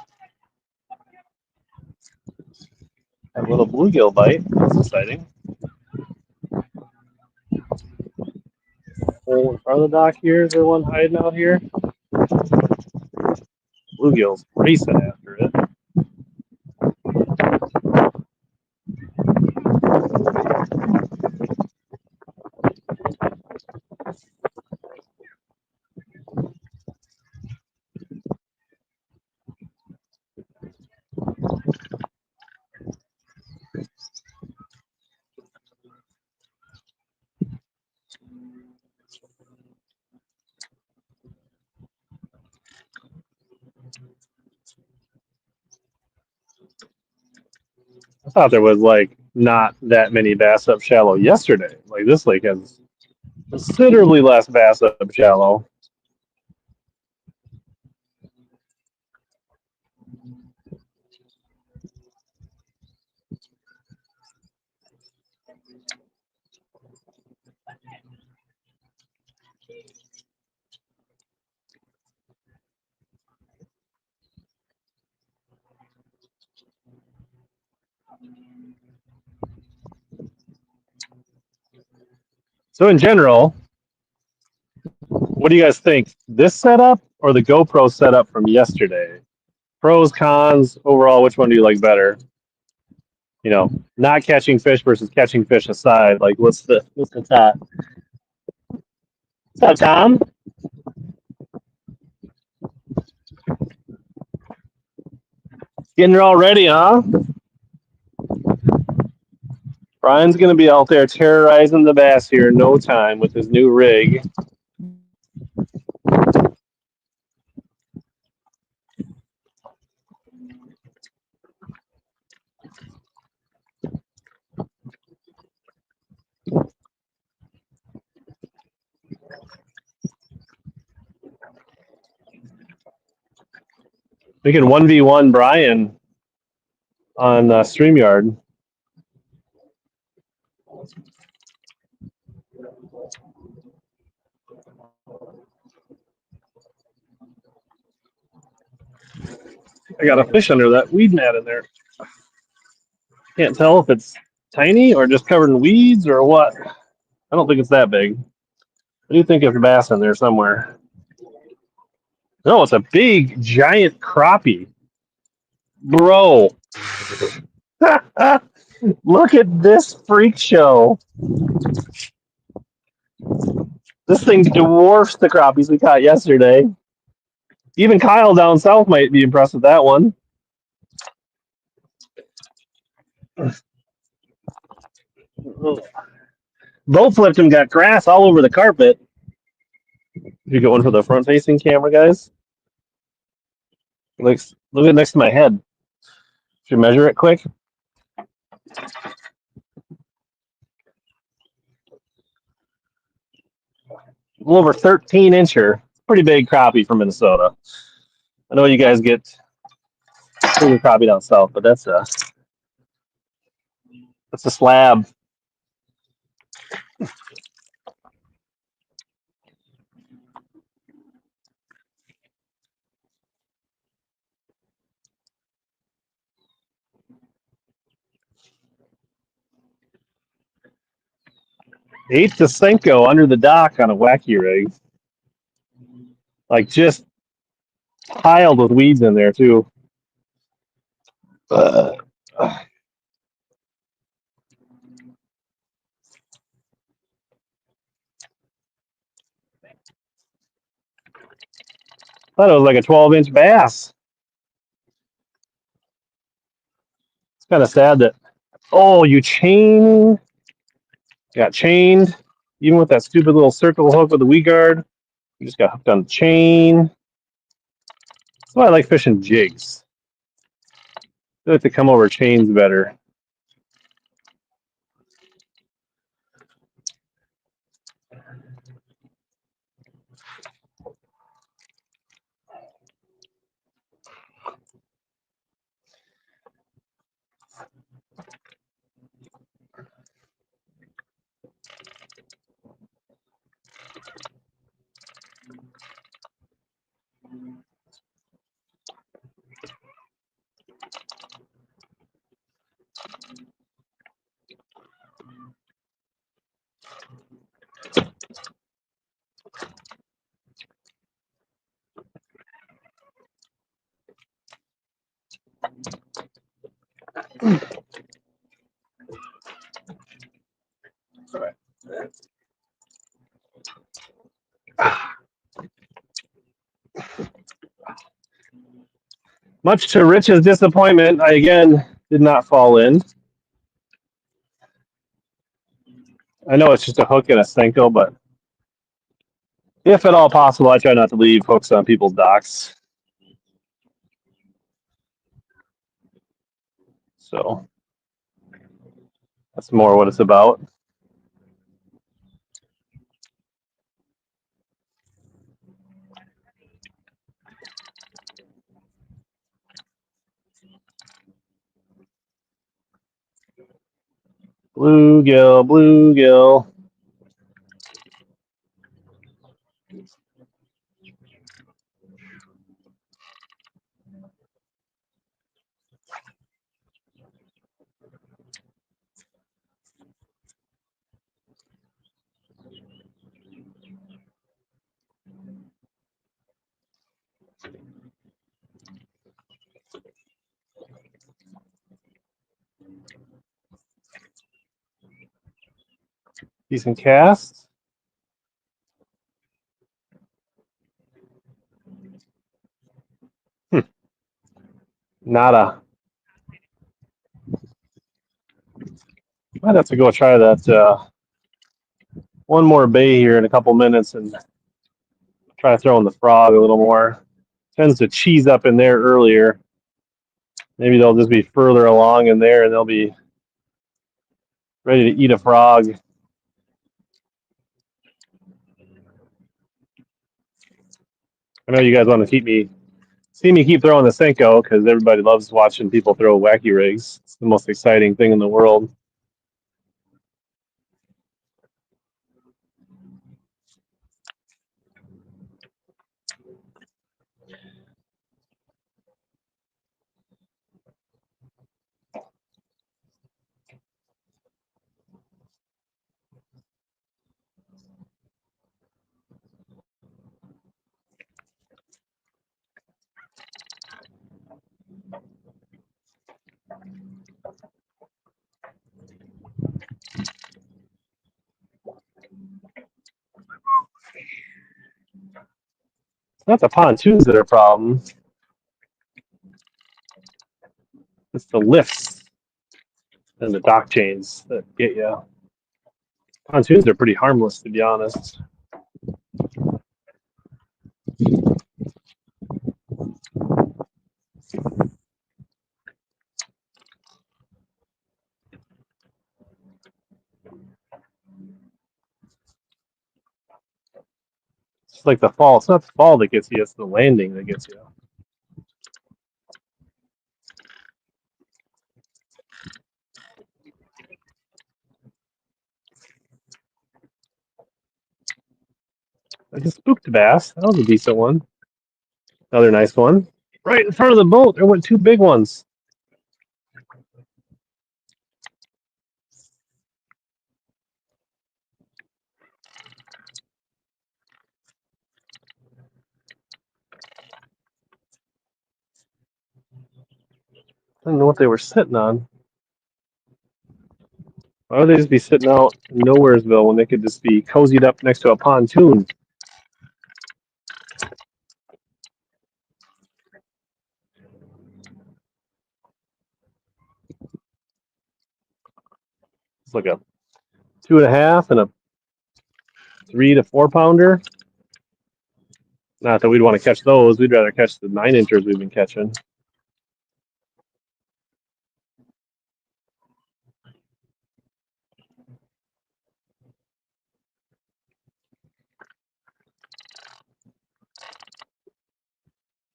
A little bluegill bite. That's exciting. Oh, in front of the dock here. Is there one hiding out here? Bluegill's racing after it. I thought there was like not that many bass up shallow yesterday. Like this lake has considerably less bass up shallow. So in general, what do you guys think? This setup or the GoPro setup from yesterday? Pros, cons, overall, which one do you like better? You know, not catching fish versus catching fish aside. Like, what's the top? What's up, Tom? Getting her all ready, huh? Brian's gonna be out there terrorizing the bass here in no time with his new rig. We can 1v1 Brian on StreamYard. I got a fish under that weed mat in there. Can't tell if it's tiny or just covered in weeds or what. I don't think it's that big. I do think there's a bass in there somewhere. No, it's a big, giant crappie. Bro. Look at this freak show. This thing dwarfs the crappies we caught yesterday. Even Kyle down south might be impressed with that one. Both flipped him, got grass all over the carpet. You get one for the front facing camera, guys? Look at it next to my head. Should measure it quick. A little over 13-incher. Pretty big crappie from Minnesota. I know you guys get bigger crappie down south, but that's a slab. Eighth to Senko under the dock on a Wacky Rig. Like just piled with weeds in there too. Thought it was like a 12-inch bass. It's kind of sad that, oh, you got chained, even with that stupid little circle hook with the weed guard. You just got hooked on the chain. That's why I like fishing jigs. I feel like they come over chains better. All right. Much to Rich's disappointment, I again did not fall in. I know it's just a hook and a Senko, but if at all possible, I try not to leave hooks on people's docks. So that's more what it's about. Bluegill, bluegill. Decent cast. Nada. Might have to go try that one more bay here in a couple minutes and try throwing the frog a little more. Tends to cheese up in there earlier. Maybe they'll just be further along in there and they'll be ready to eat a frog. I know you guys want to see me keep throwing the Senko because everybody loves watching people throw wacky rigs. It's the most exciting thing in the world. It's not the pontoons that are a problem. It's the lifts and the dock chains that get you. Pontoons are pretty harmless, to be honest. It's like the fall. It's not the fall that gets you, it's the landing that gets you. I just spooked a bass. That was a decent one. Another nice one. Right in front of the boat, there went two big ones. I don't know what they were sitting on. Why would they just be sitting out in Nowheresville when they could just be cozied up next to a pontoon? like a 2.5 and a 3 to 4 pounder. Not that we'd want to catch those. We'd rather catch the 9-inchers we've been catching. Is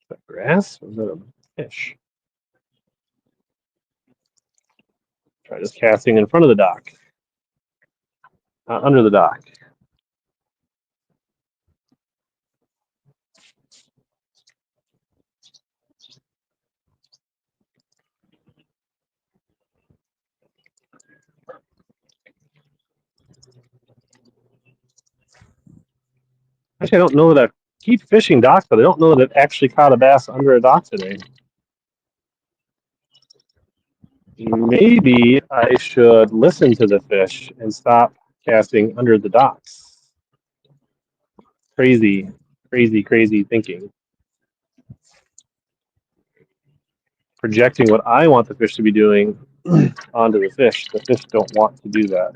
that grass or is that a fish? Try just casting in front of the dock, not under the dock. Actually, I don't know that I keep fishing docks, but I don't know that it actually caught a bass under a dock today. Maybe I should listen to the fish and stop casting under the docks. Crazy, crazy, crazy thinking. Projecting what I want the fish to be doing onto the fish. The fish don't want to do that.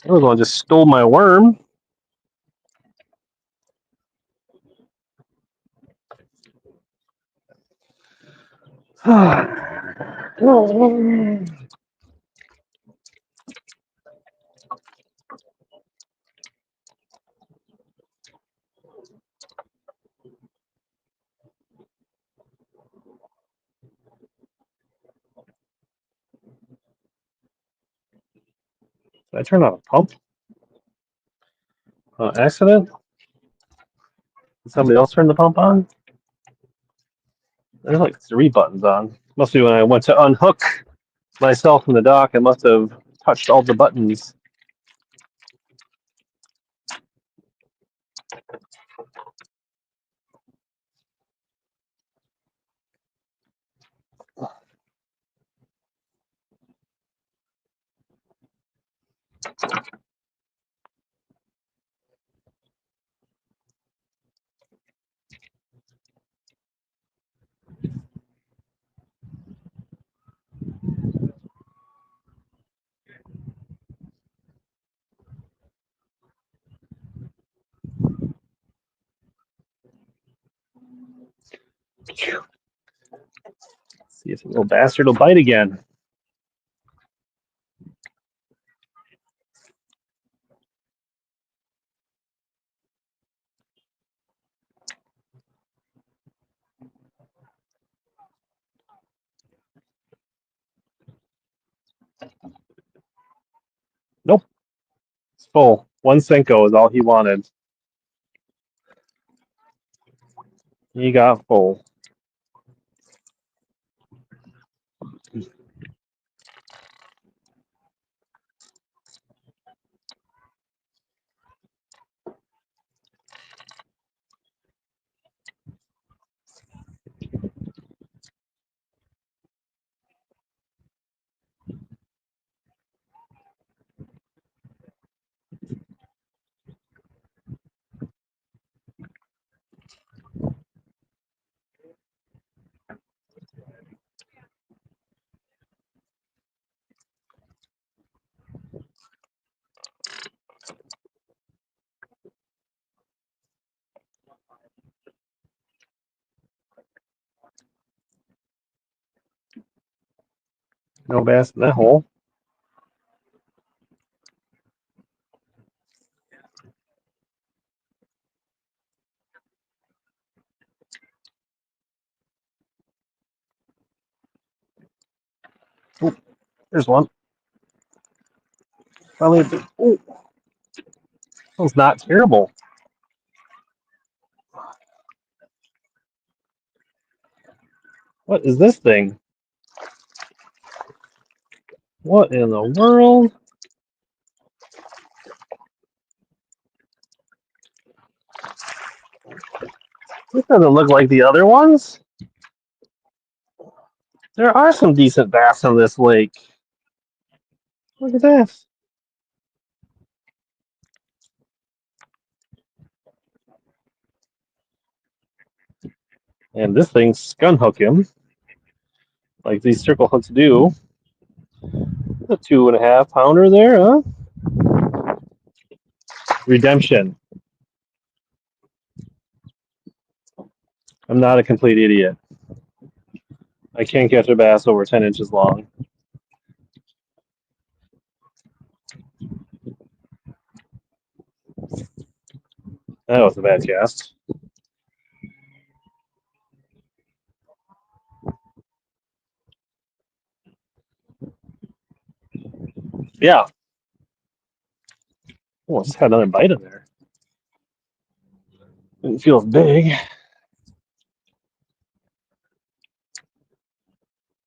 That one just stole my worm. Did I turn on a pump? Accident? Did somebody else turn the pump on? There's like 3 buttons on. Must be when I went to unhook myself from the dock. I must have touched all the buttons. See if the little bastard will bite again. Nope. It's full. 1 Senko is all he wanted. He got full. No bass in that hole. Ooh, there's one. Finally, oh, that was not terrible. What is this thing? What in the world? This doesn't look like the other ones. There are some decent bass on this lake. Look at that. And this thing's gun hook him, like these circle hooks do. a 2.5 pounder there, huh? Redemption. I'm not a complete idiot. I can't catch a bass over 10 inches long. That was a bad cast. Yeah. Oh, I just had another bite in there. It feels big.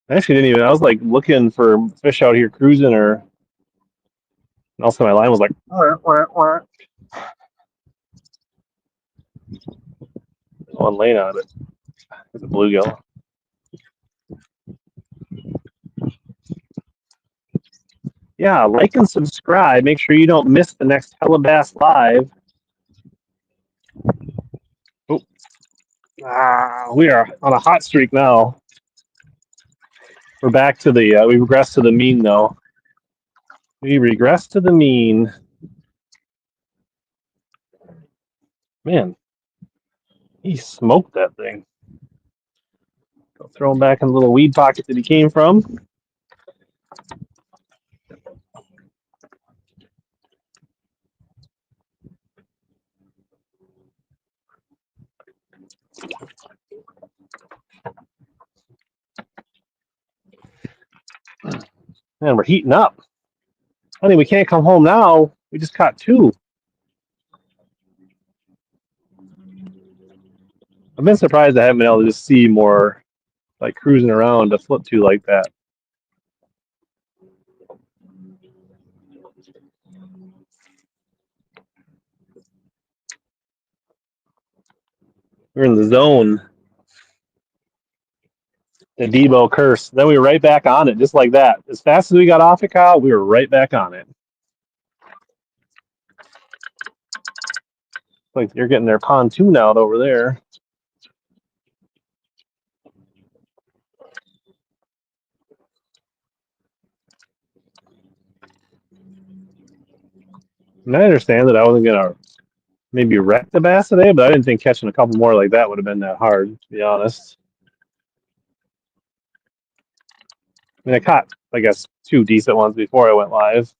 I actually didn't even, I was like looking for fish out here cruising, or, and also my line was like, wah, wah, wah. One lane on it. It's a bluegill. Yeah, like and subscribe. Make sure you don't miss the next Telebass Live. Oh. We are on a hot streak now. We're back to the, we regressed to the mean, though. We regressed to the mean. Man, he smoked that thing. I'll throw him back in the little weed pocket that he came from. Man, we're heating up. Honey, we can't come home now. We just caught 2. I've been surprised I haven't been able to just see more, like, cruising around to flip to like that. We're in the zone. The Debo curse. Then we were right back on it, just like that. As fast as we got off it, Kyle, we were right back on it. Like they're getting their pontoon out over there. And I understand that I wasn't going to maybe wreck the bass today, but I didn't think catching a couple more like that would have been that hard, to be honest. I mean, I caught, I guess, 2 decent ones before I went live.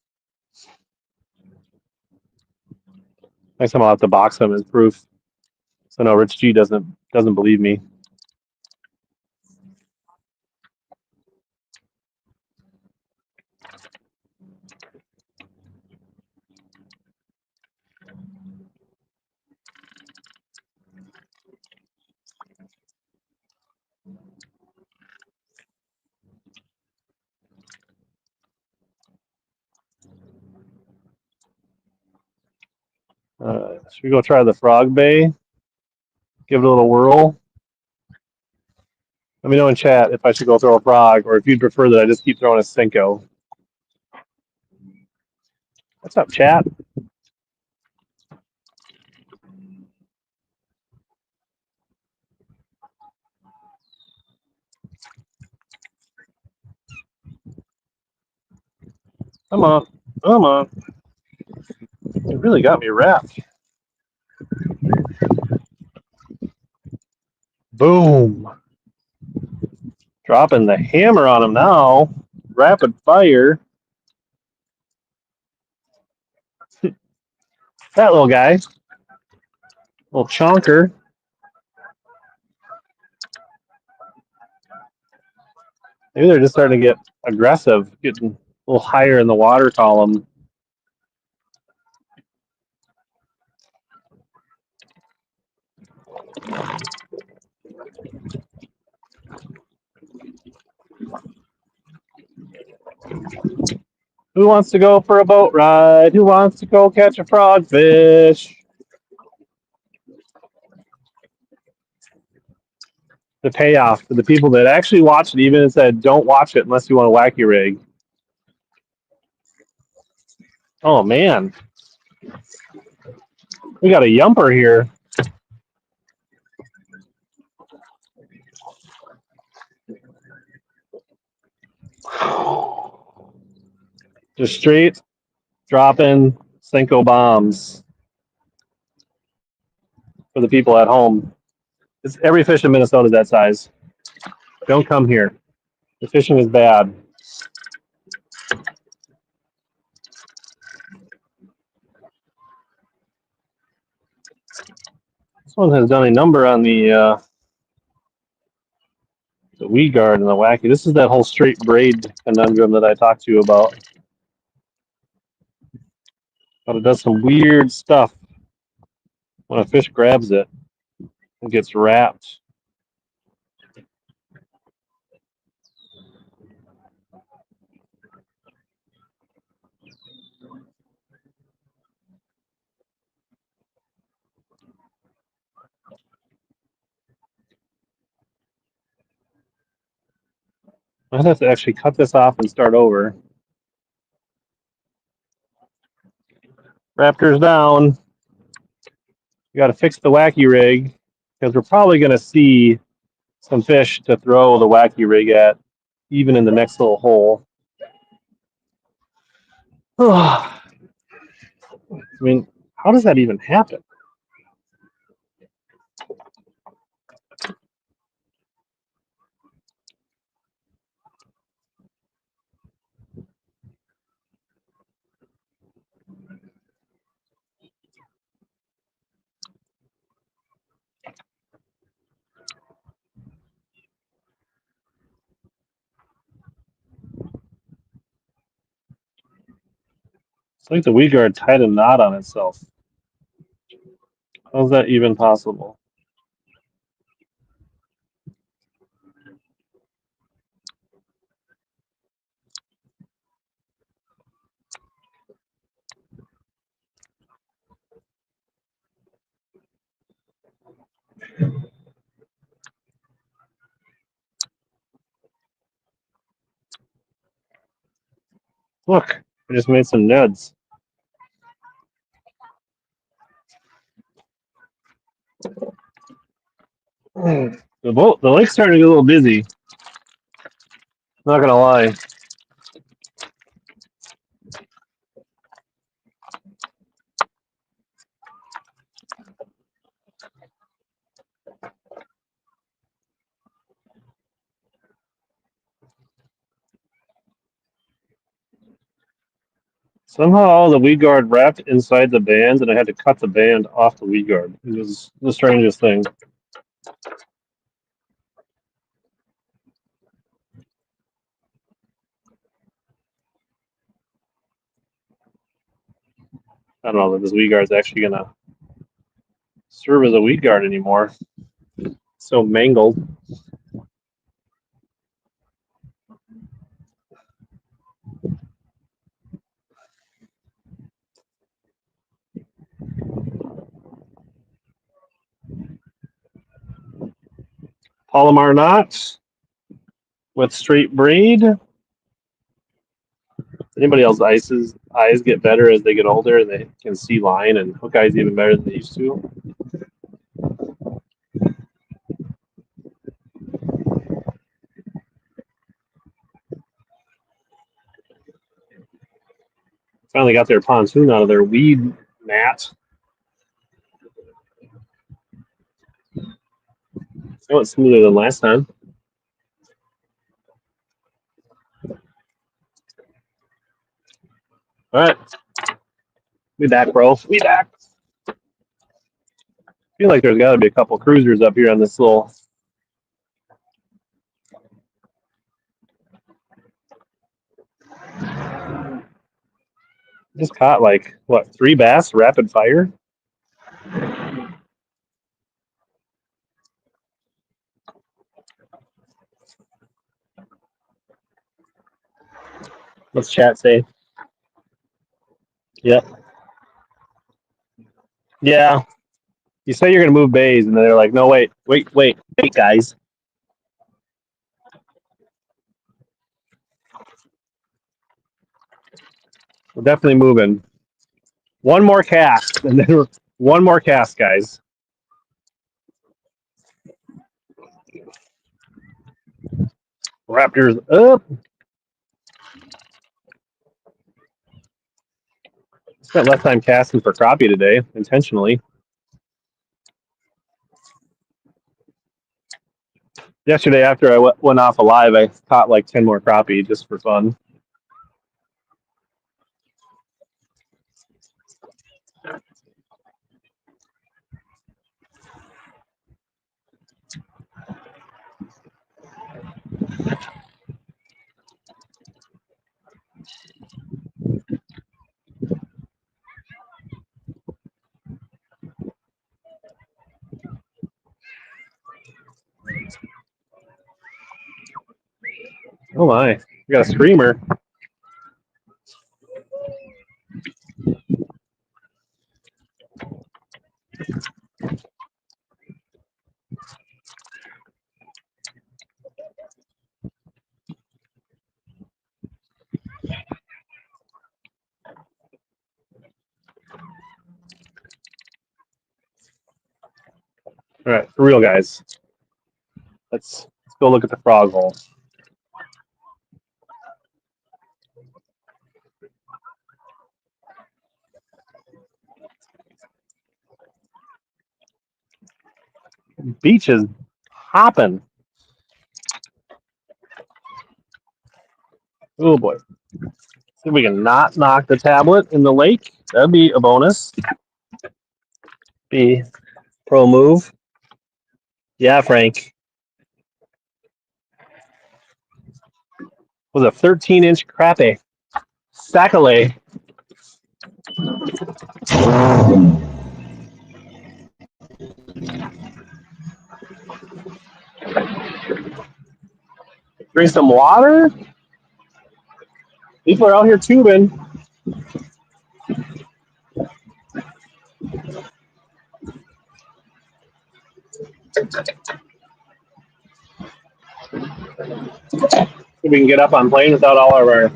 Next time I'll have to box them as proof. So no, Rich G doesn't believe me. Should we go try the Frog Bay? Give it a little whirl. Let me know in chat if I should go throw a frog, or if you'd prefer that I just keep throwing a Senko. What's up, chat? Come on. Come on. It really got me wrapped. Boom. Dropping the hammer on him now. Rapid fire. That little guy. Little chonker. Maybe they're just starting to get aggressive, getting a little higher in the water column. Who wants to go for a boat ride? Who wants to go catch a frogfish? The payoff for the people that actually watched it, even said don't watch it unless you want a wacky rig. Oh man, we got a yumper here. Just straight dropping Senko bombs for the people at home. Every fish in Minnesota is that size. Don't come here. The fishing is bad. This one has done a number on the weed guard and the wacky. This is that whole straight braid conundrum that I talked to you about. But it does some weird stuff when a fish grabs it and gets wrapped. I'd have to actually cut this off and start over. Raptors down. We got to fix the wacky rig because we're probably going to see some fish to throw the wacky rig at, even in the next little hole. I mean, how does that even happen? It's like the weed guard tied a knot on itself. How's that even possible? Look, I just made some nuds. The lake's starting to get a little busy. Not gonna lie. Somehow the weed guard wrapped inside the band, and I had to cut the band off the weed guard. It was the strangest thing. I don't know that this weed guard is actually gonna serve as a weed guard anymore. So mangled. Palomar knots with straight braid. Anybody else's eyes get better as they get older and they can see line and hook eyes even better than they used to? Finally got their pontoon out of their weed mat. That went smoother than last time. All right. We back, bro. We back. I feel like there's got to be a couple cruisers up here on this little. Just caught like, what, 3 bass rapid fire? What's chat say? Yep. Yeah. You say you're going to move bays, and they're like, no, wait, guys. We're definitely moving. One more cast, and then one more cast, guys. Raptors up. Spent less time casting for crappie today, intentionally. Yesterday, after I went off alive, I caught like 10 more crappie just for fun. Oh my, you got a screamer. All right, for real, guys. Let's go look at the frog hole. Beach is hopping. Oh boy. See if we can not knock the tablet in the lake. That'd be a bonus. Be pro move. Yeah, Frank. Was a 13-inch crappie. Sac-a-lay. Drink some water. People are out here tubing. See if we can get up on plane without all of our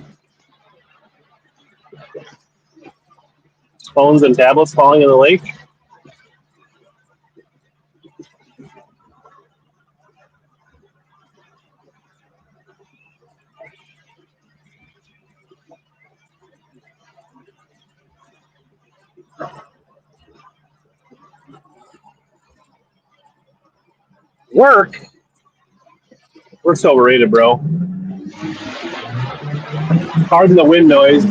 phones and tablets falling in the lake. Work? Work's overrated, bro. Pardon the wind noise.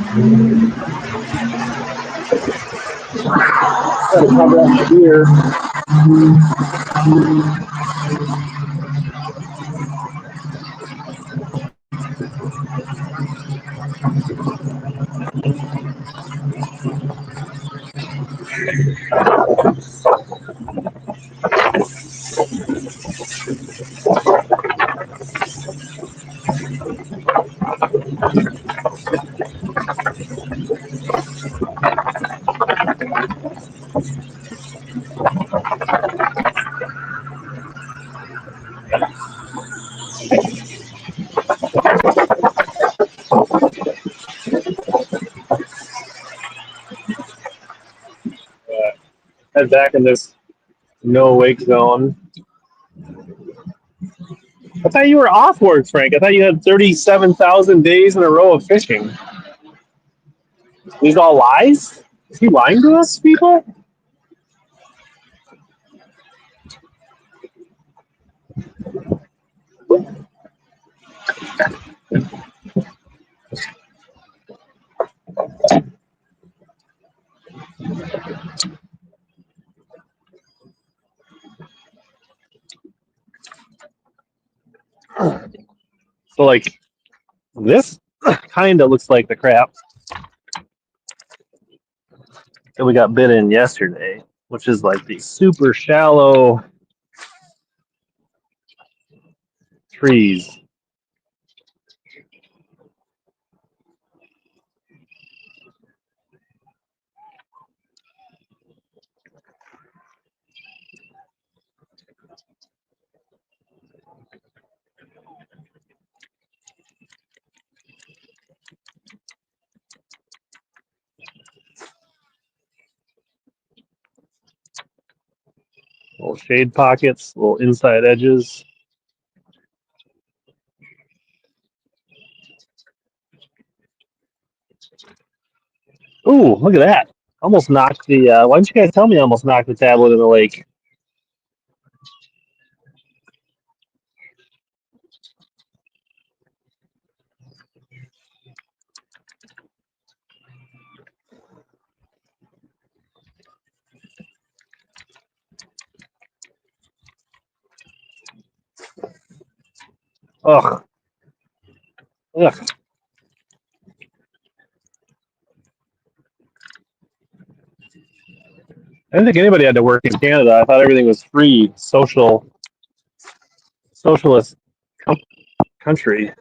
Gotta cover up the beer. Head back in this no wake zone. I thought you were off work, Frank. I thought you had 37,000 days in a row of fishing. These all lies? Is he lying to us, people? So, like, this kind of looks like the crap that we got bit in yesterday, which is like these super shallow trees. Little shade pockets, little inside edges. Ooh, look at that. Almost knocked the, why didn't you guys tell me I almost knocked the tablet in the lake? Ugh. Ugh. I didn't think anybody had to work in Canada. I thought everything was free, socialist country.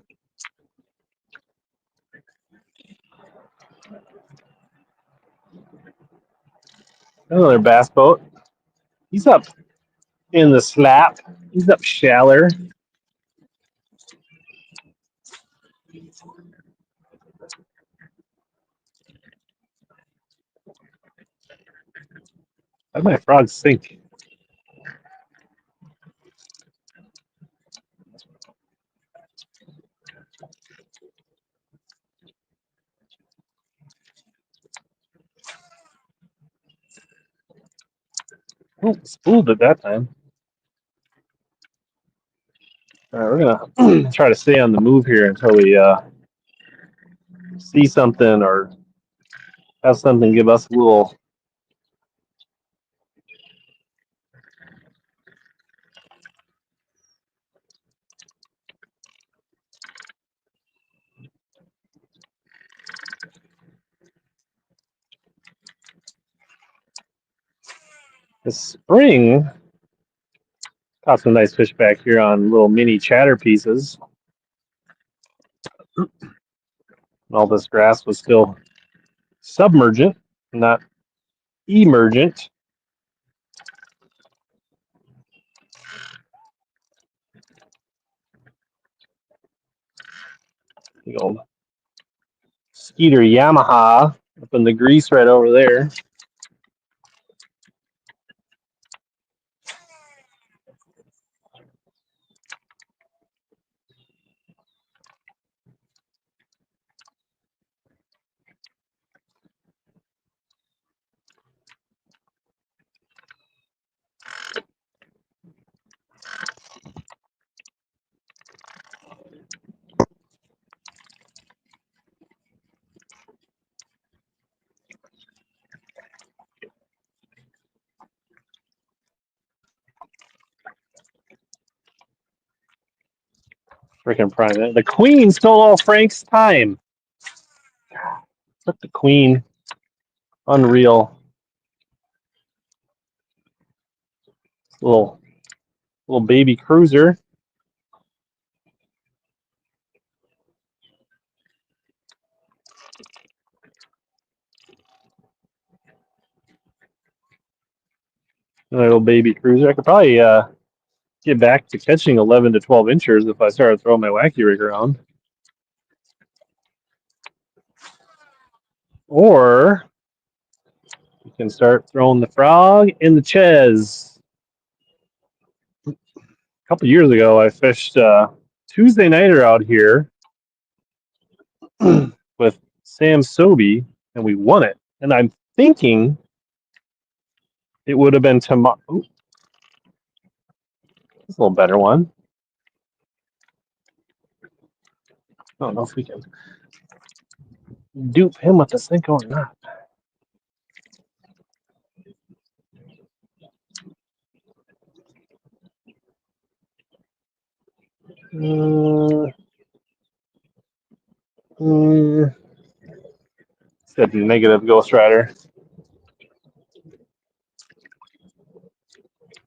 Another bass boat. He's up in the slap. He's up shallower. How'd my frog sink? Oh, spooled it that time. All right, we're gonna try to stay on the move here until we see something or have something give us a little. This spring caught some nice fish back here on little mini chatter pieces. And all this grass was still submergent, not emergent. The old Skeeter Yamaha up in the grease right over there. Freaking prime. The queen stole all Frank's time. Took the queen. Unreal. Little baby cruiser. Little baby cruiser. I could probably get back to catching 11 to 12 inches if I started throwing my wacky rig around. Or you can start throwing the frog in the ches. A couple years ago, I fished Tuesday nighter out here with Sam Sobey, and we won it. And I'm thinking it would have been tomorrow. That's a little better one. I don't know if we can dupe him with the Senko or not. Said negative Ghost Rider.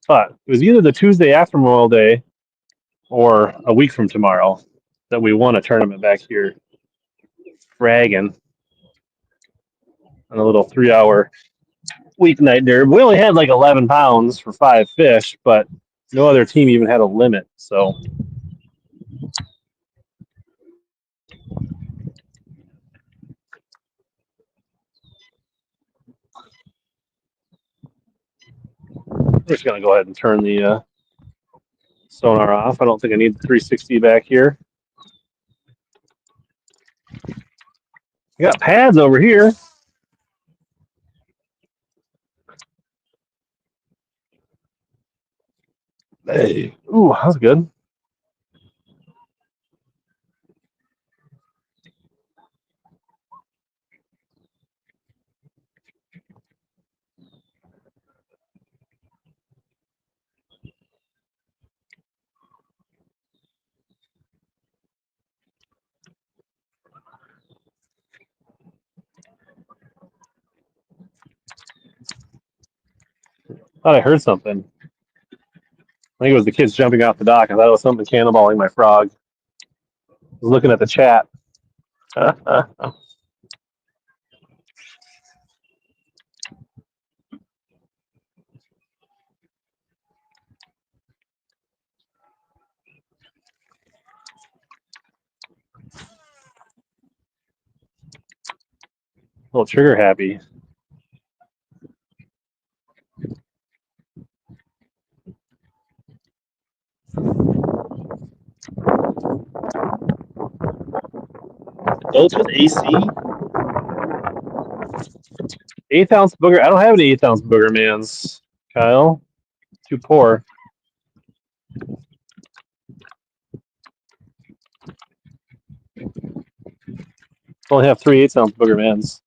But it was either the Tuesday after Memorial Day or a week from tomorrow that we won a tournament back here. Fragging on a little 3-hour weeknight there. We only had like 11 pounds for 5 fish, but no other team even had a limit. So I'm just going to go ahead and turn the sonar off. I don't think I need the 360 back here. We got pads over here. Hey, ooh, that was good. Thought I heard something. I think it was the kids jumping off the dock. I thought it was something cannonballing my frog. I was looking at the chat. A little trigger happy. Boats with AC? 1/8 ounce booger. I don't have any 1/8 ounce booger mans, Kyle. Too poor. Only have 3/8 ounce booger mans.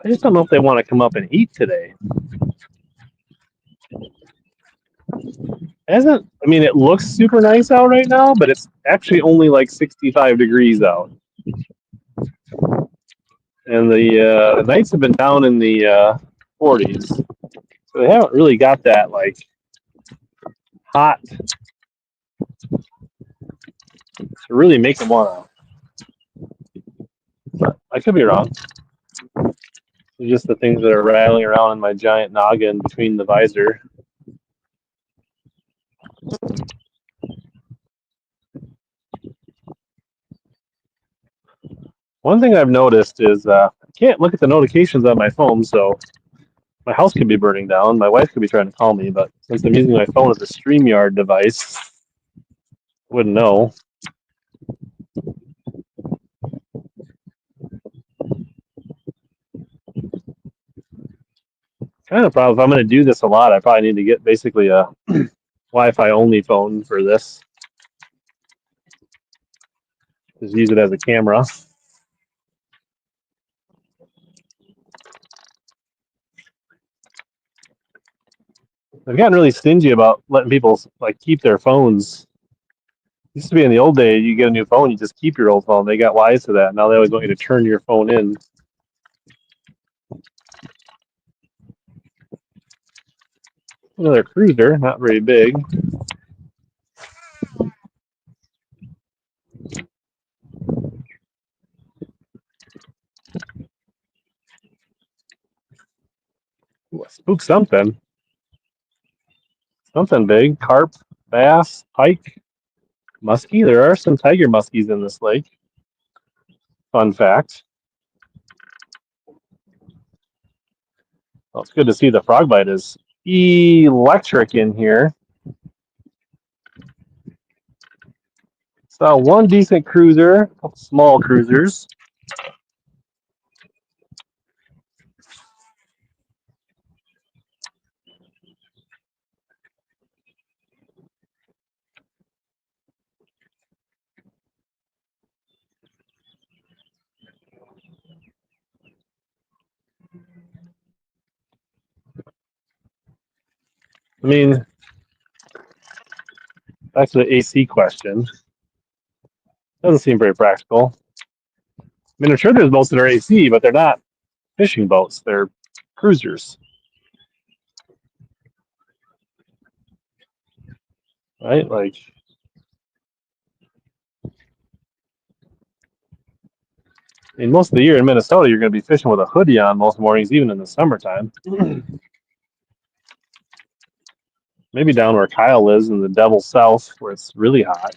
I just don't know if they want to come up and eat today. I mean, it looks super nice out right now, but it's actually only like 65 degrees out. And the nights have been down in the 40s. So they haven't really got that like hot to really make them want to. I could be wrong. It's just the things that are rattling around in my giant noggin between the visor. One thing I've noticed is I can't look at the notifications on my phone, so my house could be burning down. My wife could be trying to call me, but since I'm using my phone as a StreamYard device, I wouldn't know. Kind of problem. If I'm going to do this a lot, I probably need to get basically a Wi-Fi only phone for this. Just use it as a camera. I've gotten really stingy about letting people like keep their phones. Used to be in the old day, you get a new phone, you just keep your old phone. They got wise to that. Now they always want you to turn your phone in. Another cruiser, not very big. Ooh, spook something. Something big. Carp, bass, pike, muskie. There are some tiger muskies in this lake. Fun fact. Well, it's good to see the frog bite is electric in here. So one decent cruiser, a couple small cruisers. I mean, back to the AC question. Doesn't seem very practical. I mean, I'm sure there's boats that are AC, but they're not fishing boats. They're cruisers, right? Like, I mean, most of the year in Minnesota, you're going to be fishing with a hoodie on most mornings, even in the summertime. Maybe down where Kyle lives in the Devil's South, where it's really hot.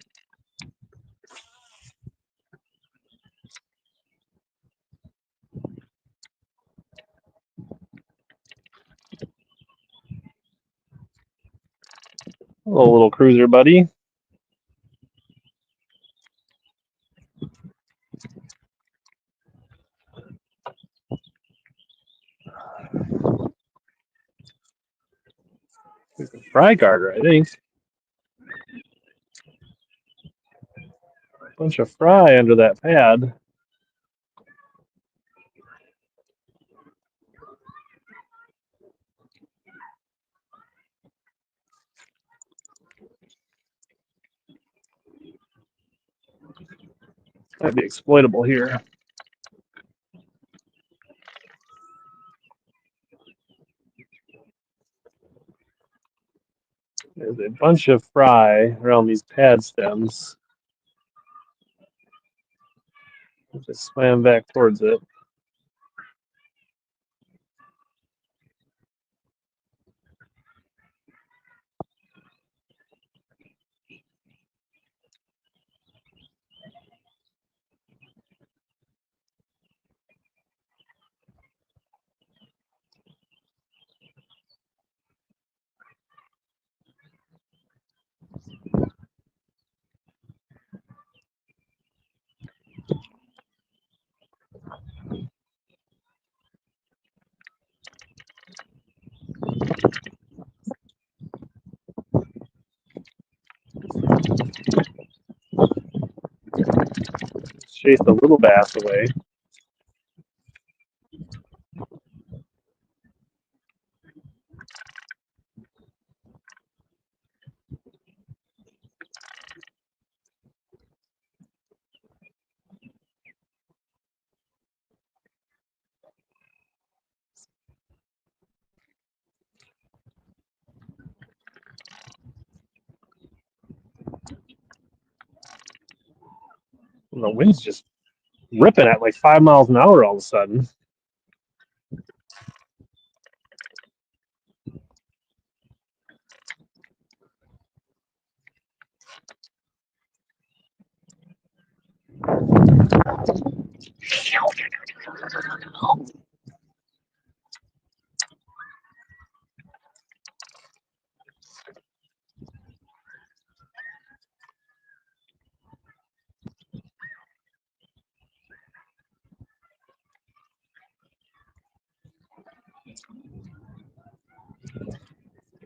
Hello, little cruiser buddy. Fry garter, I think. Bunch of fry under that pad. Might be exploitable here. There's a bunch of fry around these pad stems. Just swam back towards it. Chased a little bass away. And the wind's just ripping at like 5 miles an hour all of a sudden.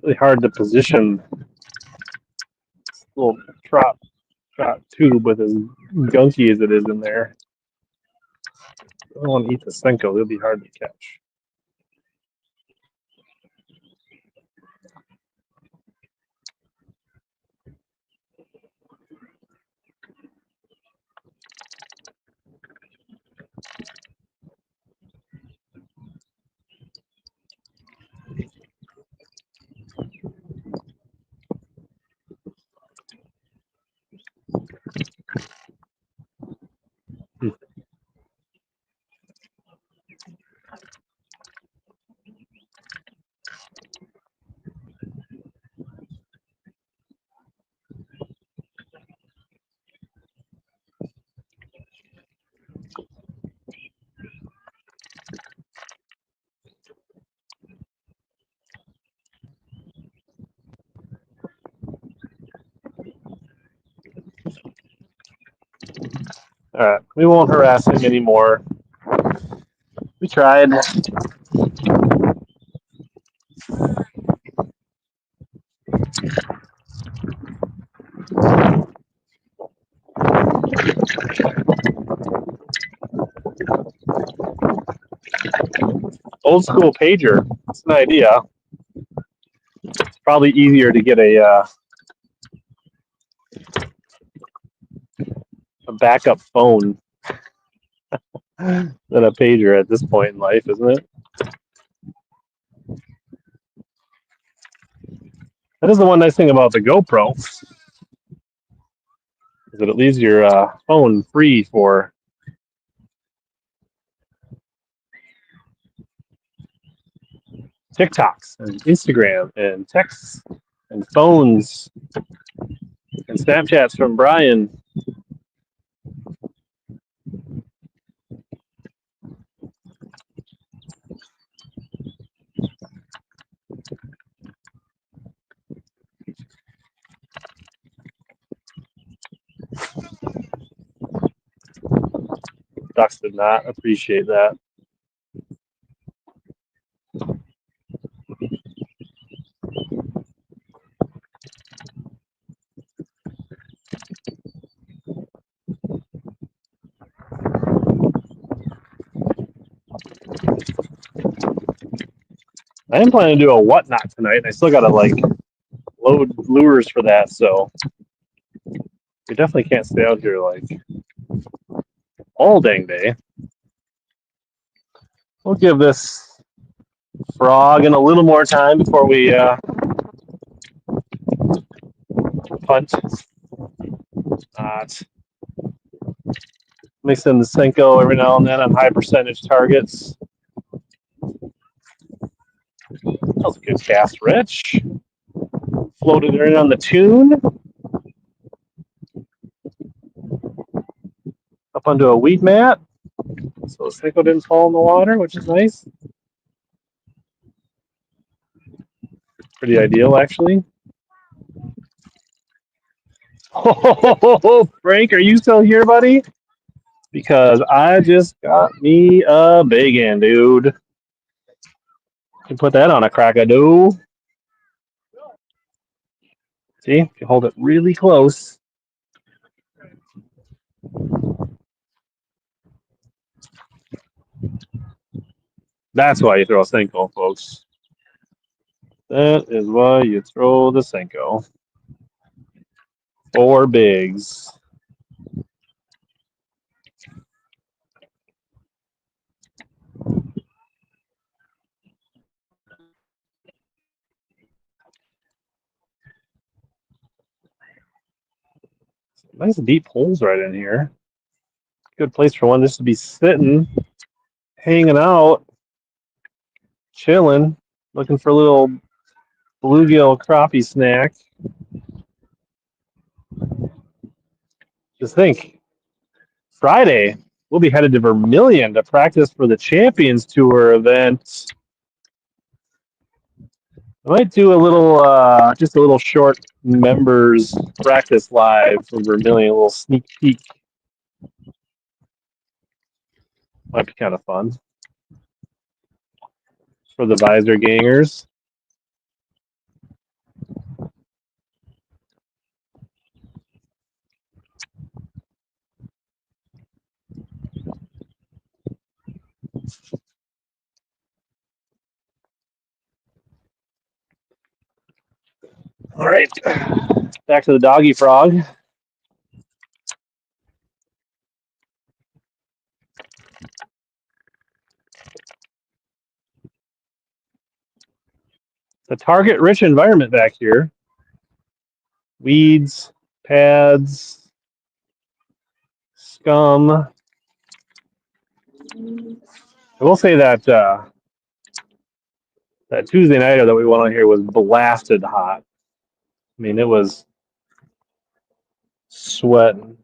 Really hard to position this little trot tube with as gunky as it is in there. I don't want to eat the Senko. They'll be hard to catch. All right, we won't harass him anymore. We tried. Old school pager. That's an idea. It's probably easier to get a backup phone than a pager at this point in life, isn't it? That is the one nice thing about the GoPro, is that it leaves your phone free for TikToks and Instagram and texts and phones and Snapchats from Brian. Ducks did not appreciate that. I am planning to do a whatnot tonight. I still gotta like load lures for that, so we definitely can't stay out here like all dang day. We'll give this frog in a little more time before we punt. Mix in the Senko every now and then on high percentage targets. That was a good cast, Rich. Floated it in on the tune. Up onto a weed mat. So the Senko didn't fall in the water, which is nice. Pretty ideal, actually. Oh, Frank, are you still here, buddy? Because I just got me a bacon, dude. You put that on a crack-a-doo. See, if you hold it really close. That's why you throw a Senko, folks. That is why you throw the Senko. 4 bigs. Nice deep holes right in here. Good place for one just to be sitting, hanging out, chilling, looking for a little bluegill crappie snack. Just think, Friday, we'll be headed to Vermilion to practice for the Champions Tour event. I might do a little, just a little short members practice live for Vermilion, a little sneak peek. Might be kind of fun for the visor gangers. All right, back to the doggy frog. The target-rich environment back here. Weeds, pads, scum. I will say that that Tuesday nighter that we went on here was blasted hot. I mean, it was sweating.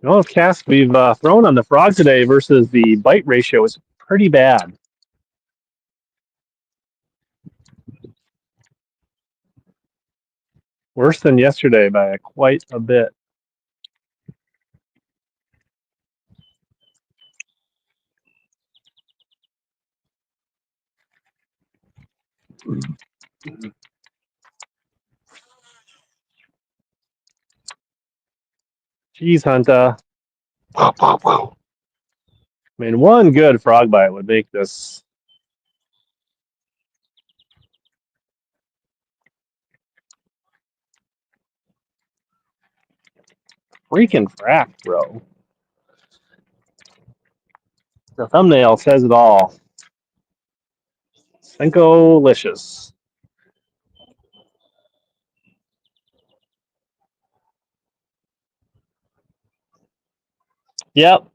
The amount of casts we've thrown on the frog today versus the bite ratio is pretty bad. Worse than yesterday by quite a bit. Jeez, Hunter. I mean, one good frog bite would make this. Freaking frack, bro. The thumbnail says it all. Senko-licious. Yep.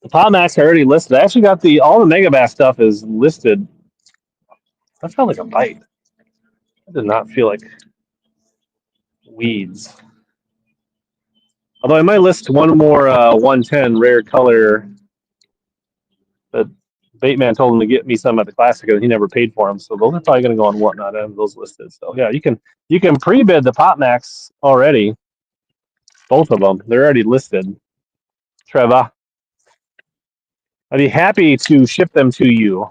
The Pomax are already listed. I actually got all the Megabass stuff is listed. That felt like a bite. That did not feel like weeds. Although I might list one more 110 rare color that Bateman told him to get me some at the Classic, and he never paid for them. So those are probably going to go on Whatnot. I have those listed. So yeah, you can pre-bid the Pop Max already. Both of them, they're already listed. Trevor, I'd be happy to ship them to you.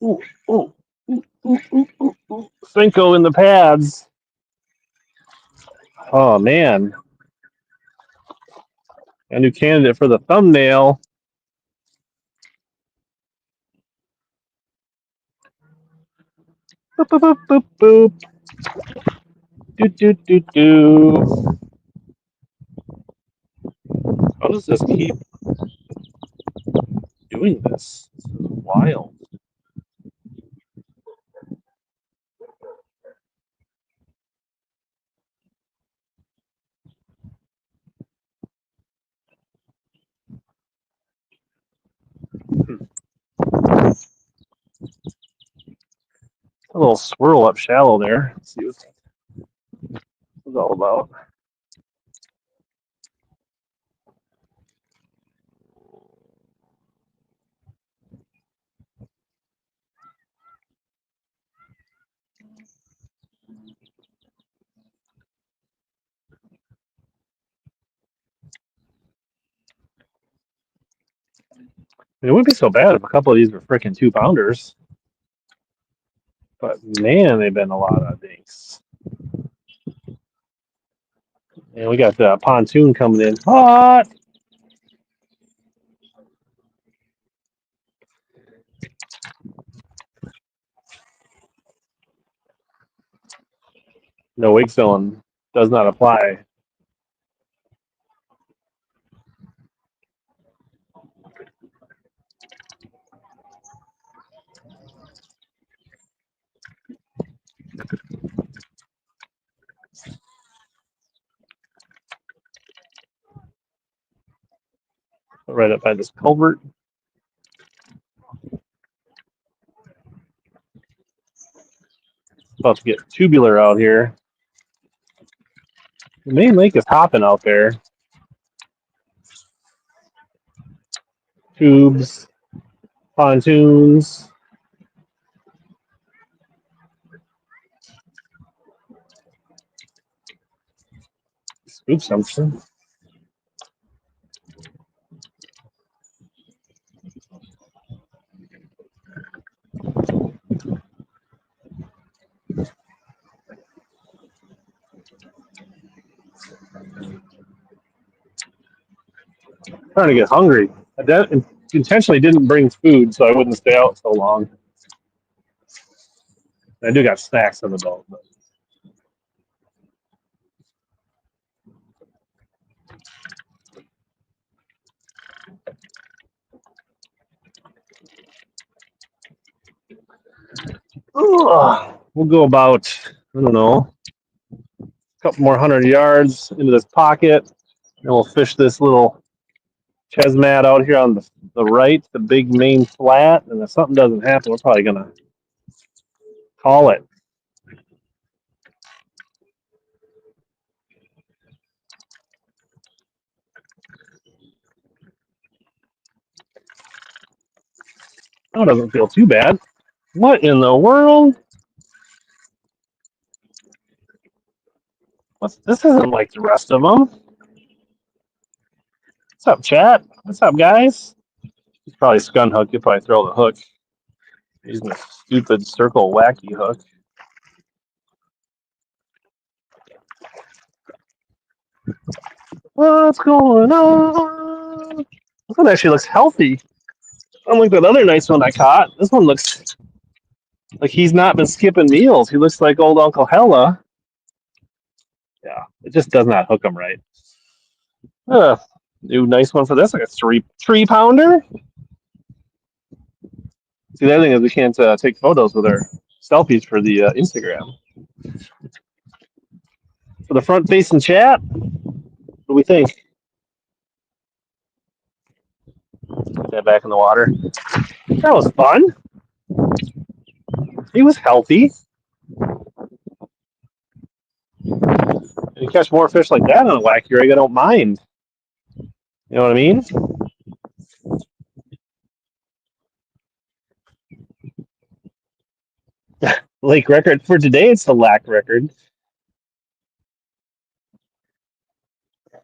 Ooh, ooh, ooh, ooh, ooh, ooh, ooh. Cinco in the pads. Oh man, a new candidate for the thumbnail. Boop, boop, boop, boop, boop. Do, do, do, do. How does this keep doing this? This is wild. A little swirl up shallow there. Let's see what it's all about. It wouldn't be so bad if a couple of these were freaking 2-pounders. But man, they've been a lot of dinks. And we got the pontoon coming in hot. No wake zone does not apply. Right up by this culvert. About to get tubular out here. The main lake is hopping out there. Tubes, pontoons. Scoop something. Trying to get hungry. I intentionally didn't bring food so I wouldn't stay out so long. I do got snacks on the boat. But. We'll go about, I don't know, a couple more 100 yards into this pocket, and we'll fish this little chesmat out here on the right, the big main flat. And if something doesn't happen, we're probably going to call it. Oh, it doesn't feel too bad. What in the world? This isn't like the rest of them. What's up, chat? What's up, guys? He's probably scun hook. You'll probably throw the hook. Using a stupid circle wacky hook. What's going on? This one actually looks healthy. Unlike that other nice one I caught, this one looks like he's not been skipping meals. He looks like old Uncle Hella. Yeah, it just does not hook him right. New nice one for this, like a three pounder. See, the other thing is we can't take photos with our selfies for the Instagram. For the front facing chat, what do we think? Get that back in the water. That was fun. He was healthy. and catch more fish like that on a Wacky Rig, I don't mind. You know what I mean? Lake record for today, it's the lack record. I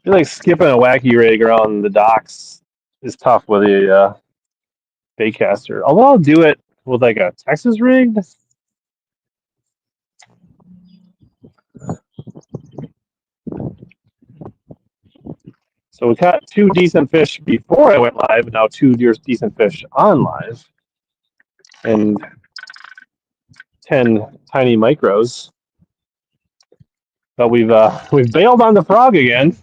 feel like skipping a Wacky Rig around the docks is tough with a baitcaster. Although I'll do it with like a Texas rig. So we caught 2 decent fish before I went live, and now 2 decent fish on live, and 10 tiny micros. But we've bailed on the frog again.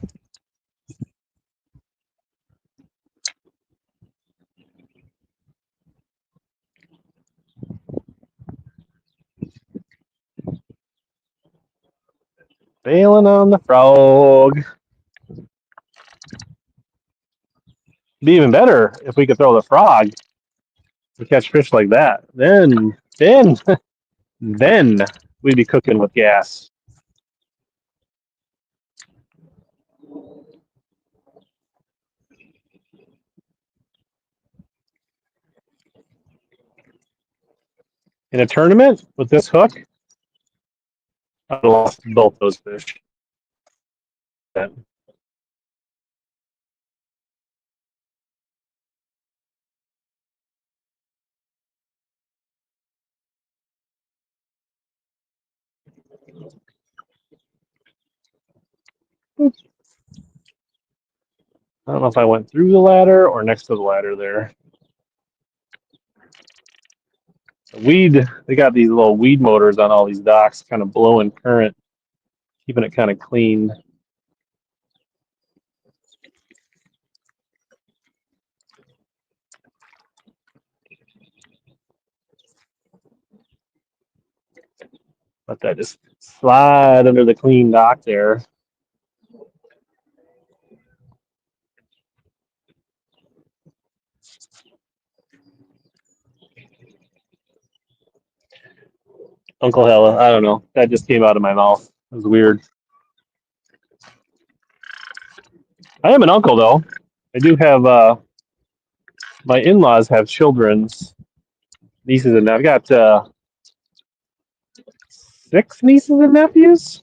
Bailing on the frog. Be even better if we could throw the frog to catch fish like that. Then we'd be cooking with gas. In a tournament with this hook, I'd lost both those fish. I don't know if I went through the ladder or next to the ladder there. Weed, they got these little weed motors on all these docks, kind of blowing current, keeping it kind of clean. Let that just slide under the clean dock there. Uncle Hella, I don't know. That just came out of my mouth. It was weird. I am an uncle, though. I do have, my in-laws have children's nieces and I've got 6 nieces and nephews.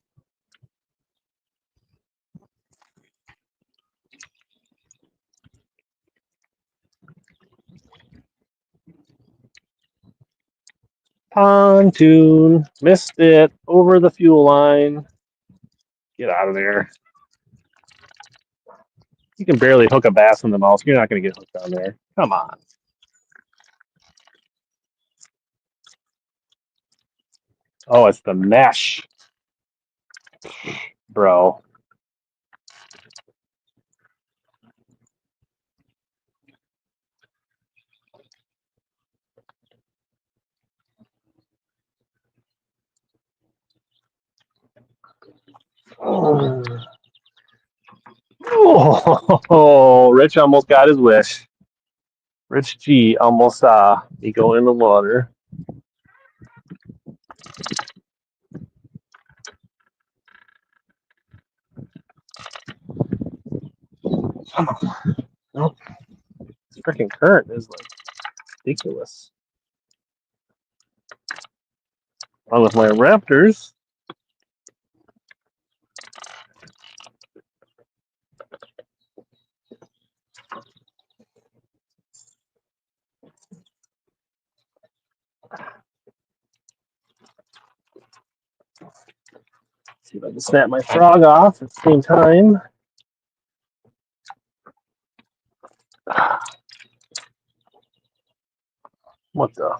Pontoon. Missed it. Over the fuel line. Get out of there. You can barely hook a bass in the mouth. You're not going to get hooked on there. Come on. Oh, it's the mesh. Bro. Oh, Rich almost got his wish. Rich G almost saw me go in the water. Nope. This freaking current is like ridiculous. Along with my Raptors. See if I can snap my frog off at the same time. What the?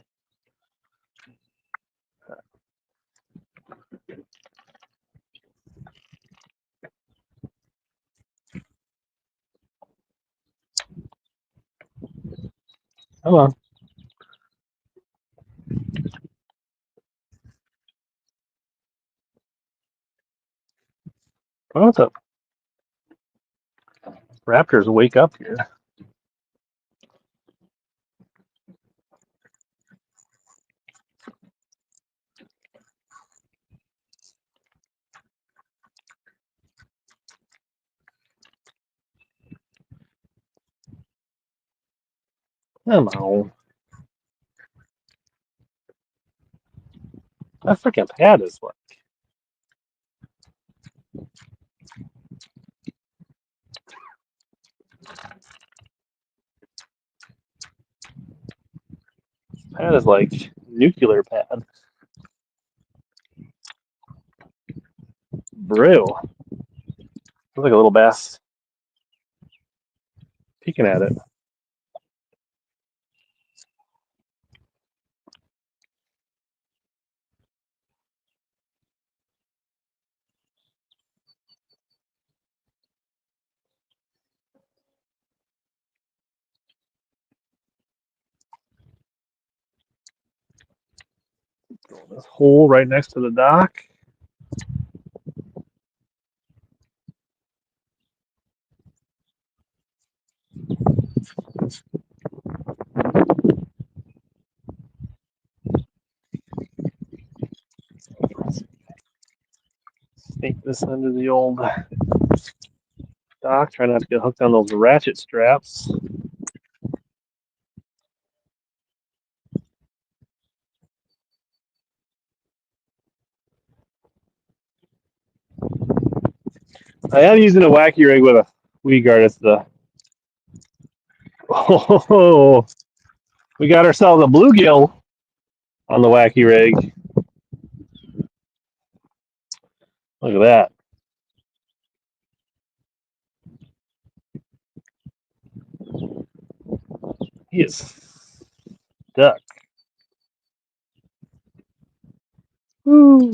Come on. What's up? Raptors wake up here. Come on. That freaking pad is like. Pad is like nuclear pad. Brew. Looks like a little bass peeking at it. This hole right next to the dock. Snake this under the old dock. Try not to get hooked on those ratchet straps. I am using a Wacky Rig with a weed guard. It's the oh, we got ourselves a bluegill on the Wacky Rig. Look at that. He is stuck. Woo.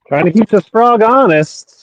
Trying to keep this frog honest.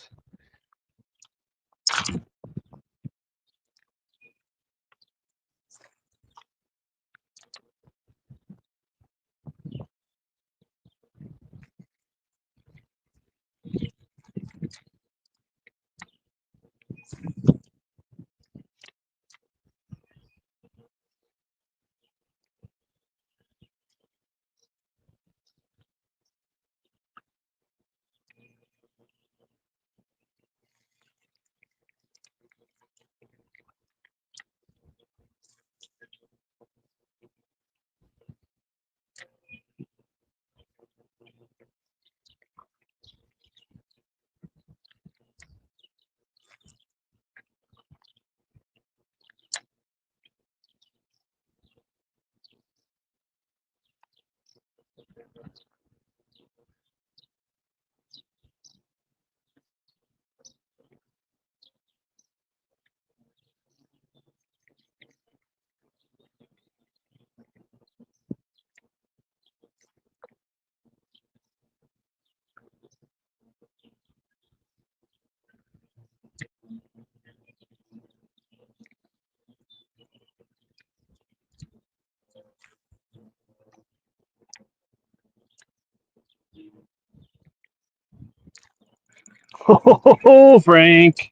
Oh, Frank.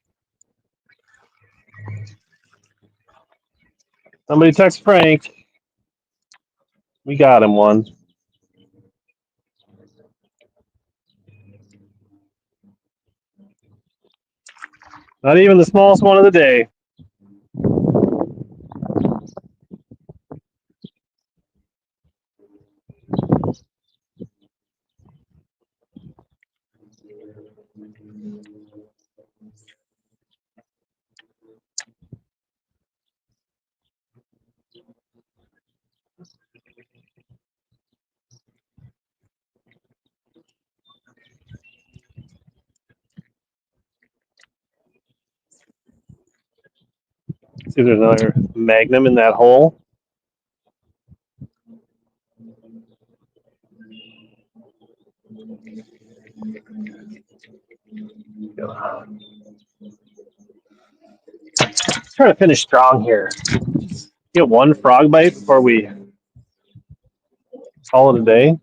Somebody text Frank. We got him one. Not even the smallest one of the day. See if there's another magnum in that hole. Let's try to finish strong here. Get one frog bite before we call it a day.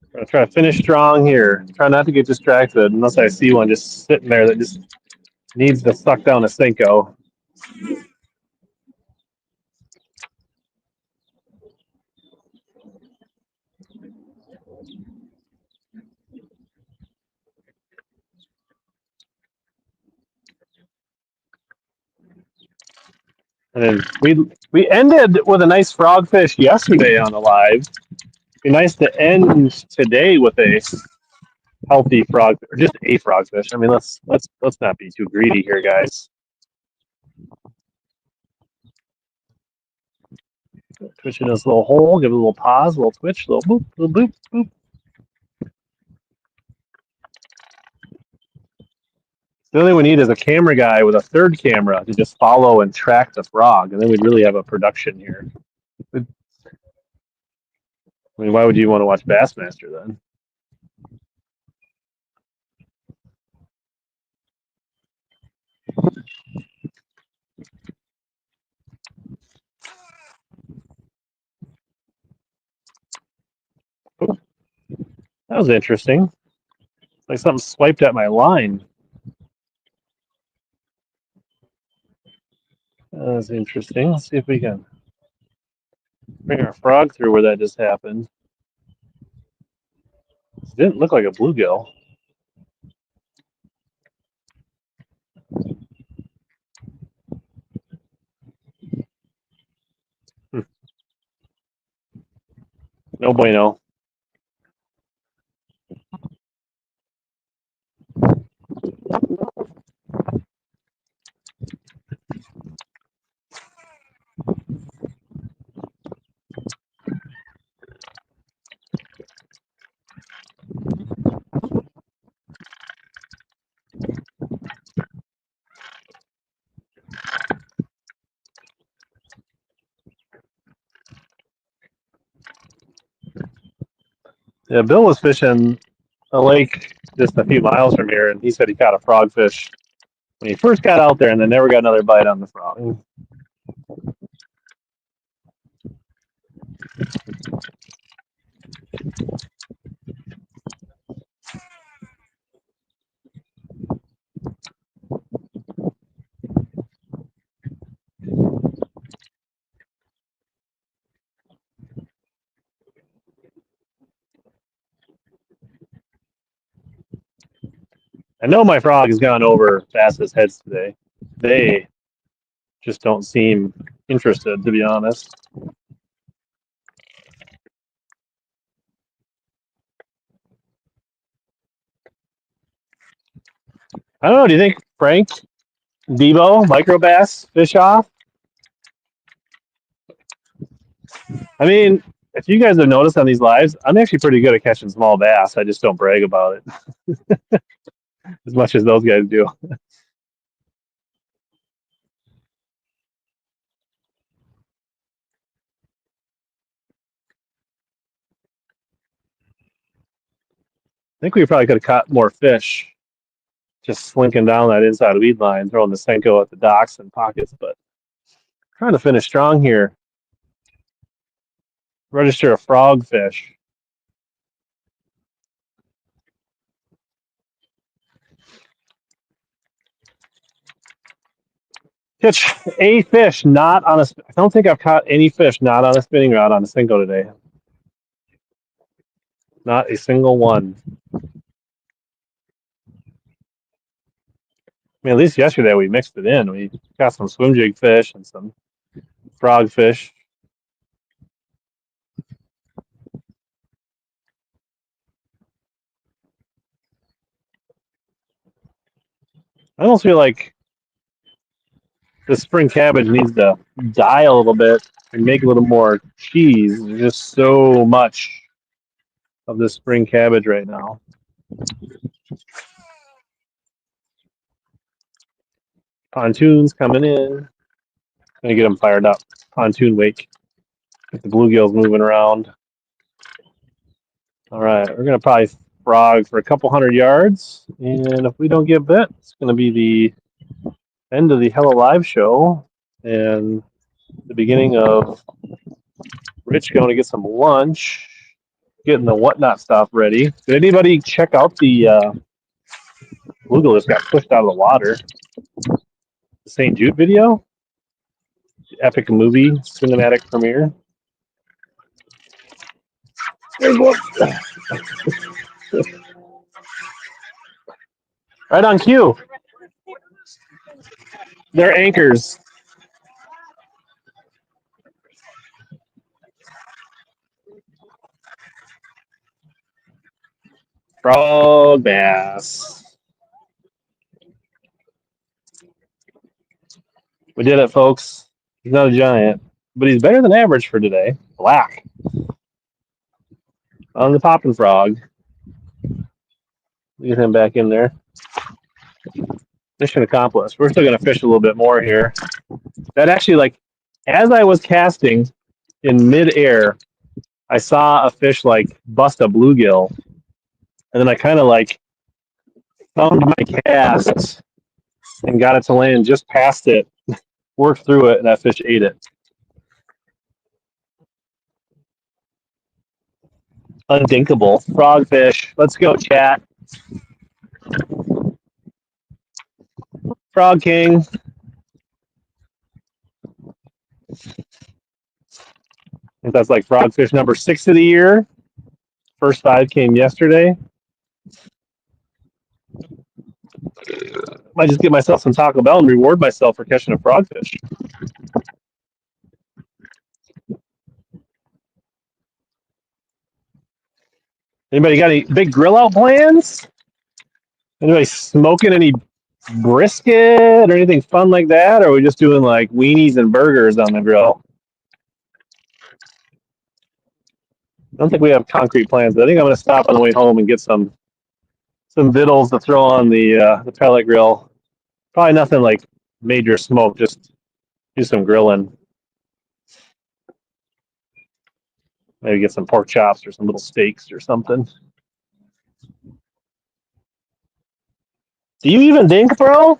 I'm gonna try to finish strong here. Try not to get distracted unless I see one just sitting there that just needs to suck down a Cinco. And then we ended with a nice frogfish yesterday on the live. It'd be nice to end today with a healthy frog or just a frogfish. I mean, let's not be too greedy here, guys. Twitch in this little hole, give it a little pause, a little twitch, a little boop, little boop, boop. The only thing we need is a camera guy with a third camera to just follow and track the frog, and then we'd really have a production here. I mean, why would you want to watch Bassmaster then? Oh, that was interesting. Like something swiped at my line. That was interesting. Let's see if we can bring our frog through where that just happened. It didn't look like a bluegill. No bueno. Yeah, Bill was fishing a lake just a few miles from here, and he said he caught a frogfish when he first got out there, and then never got another bite on the frog. I know my frog has gone over Bass's heads today. They just don't seem interested, to be honest. I don't know. Do you think Frank, Debo, microbass fish off? I mean, if you guys have noticed on these lives, I'm actually pretty good at catching small bass. I just don't brag about it as much as those guys do. I think we probably could have caught more fish just slinking down that inside weed line, throwing the Senko at the docks and pockets, but trying to finish strong here. Register a frogfish. Catch a fish not on a. I don't think I've caught any fish not on a spinning rod on a Senko today. Not a single one. I mean, at least yesterday we mixed it in. We got some swim jig fish and some frogfish. I almost feel like The spring cabbage needs to die a little bit and make a little more cheese. There's just so much of this spring cabbage right now. Pontoons coming in. Gonna get them fired up. Pontoon wake. Get the bluegills moving around. All right, we're gonna probably frog for a couple 100 yards, and if we don't get bit, it's gonna be the end of the Hello Live show and the beginning of Rich going to get some lunch, getting the whatnot stuff ready. Did anybody check out the bluegill just got pushed out of the water? The St. Jude video, epic movie cinematic premiere. There's one. Right on cue. They're anchors. Frog bass. We did it, folks. He's not a giant, but he's better than average for today. Black. On the popping frog. Get him back in there. Mission accomplished. We're still going to fish a little bit more here. That actually, like, as I was casting in midair, I saw a fish, like, bust a bluegill. And then I kind of, like, thumbed my cast and got it to land just past it, worked through it, and that fish ate it. Undinkable. Frogfish. Let's go, chat. Frog King. I think that's like frogfish number 6 of the year. First 5 came yesterday. Might just get myself some Taco Bell and reward myself for catching a frogfish. Anybody got any big grill out plans? Anybody smoking any brisket or anything fun like that? Or are we just doing like weenies and burgers on the grill? I don't think we have concrete plans, but I think I'm going to stop on the way home and get some vittles to throw on the pellet grill. Probably nothing like major smoke, just do some grilling. Maybe get some pork chops or some little steaks or something. Do you even think, bro?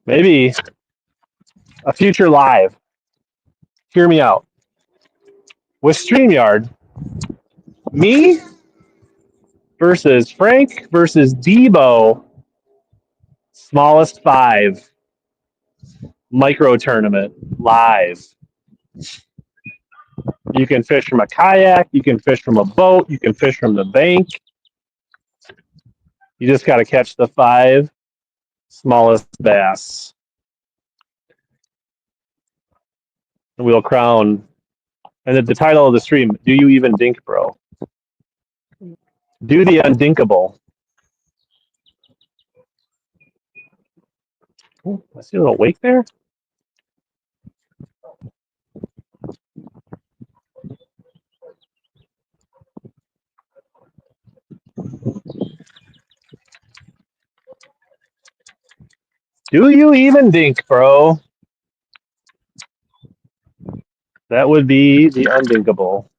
Maybe a future live. Hear me out. With StreamYard, me versus Frank versus Debo, smallest 5 micro tournament live. You can fish from a kayak, you can fish from a boat, you can fish from the bank. You just got to catch the 5 smallest bass. And we'll crown. And the title of the stream, Do You Even Dink, Bro? Do the undinkable. Oh, I see a little wake there. Do you even dink, bro? That would be the undinkable.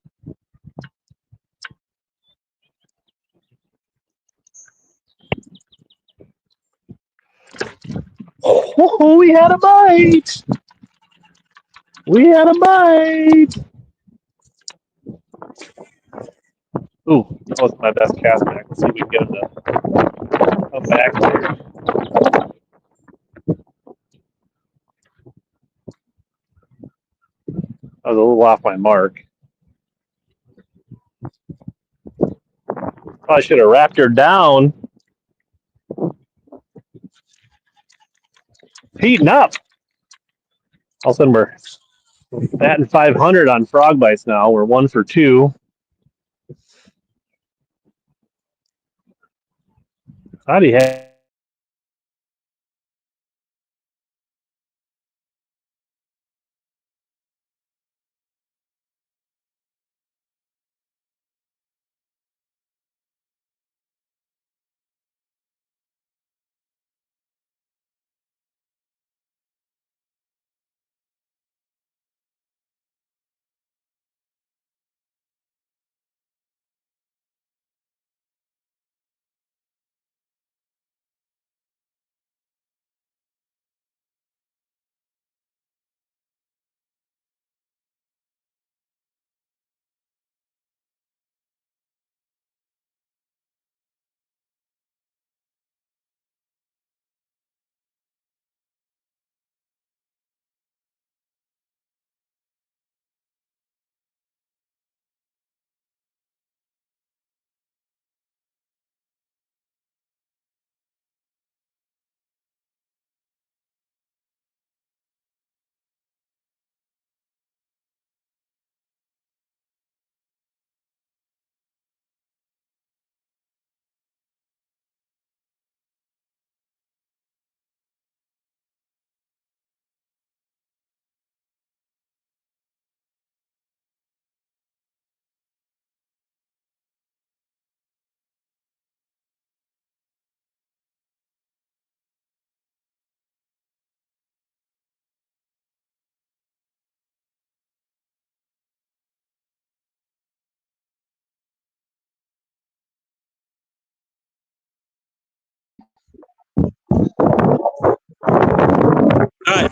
Oh, we had a bite. We had a bite. Ooh, that was my best cast back. Let's see if we can get him to come back here. I was a little off my mark. Probably should have wrapped her down. Heating up. All of a sudden we're batting 500 on frog bites now. We're 1 for 2. Howdy,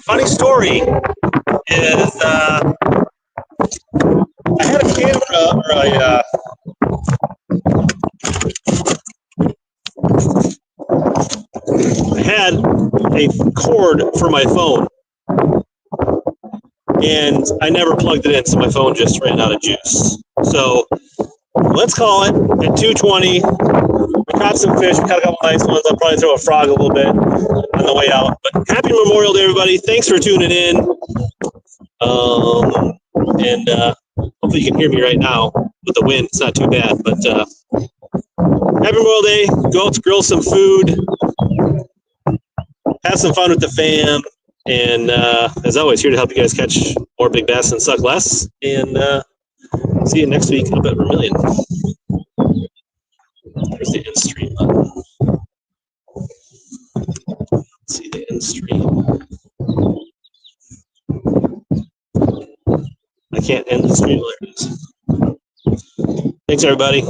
funny story is I had a camera or I had a cord for my phone, and I never plugged it in, so my phone just ran out of juice. So let's call it at 2:20. We caught some fish. We caught a couple nice ones. I'll probably throw a frog a little bit on the way out. But happy Memorial Day, everybody. Thanks for tuning in. And hopefully you can hear me right now with the wind. It's not too bad. But happy Memorial Day. Go out to grill some food. Have some fun with the fam. And as always, here to help you guys catch more big bass and suck less. And see you next week up at Vermilion. There's the end stream button. Let's see the end stream. I can't end the stream. There it is. Thanks, everybody.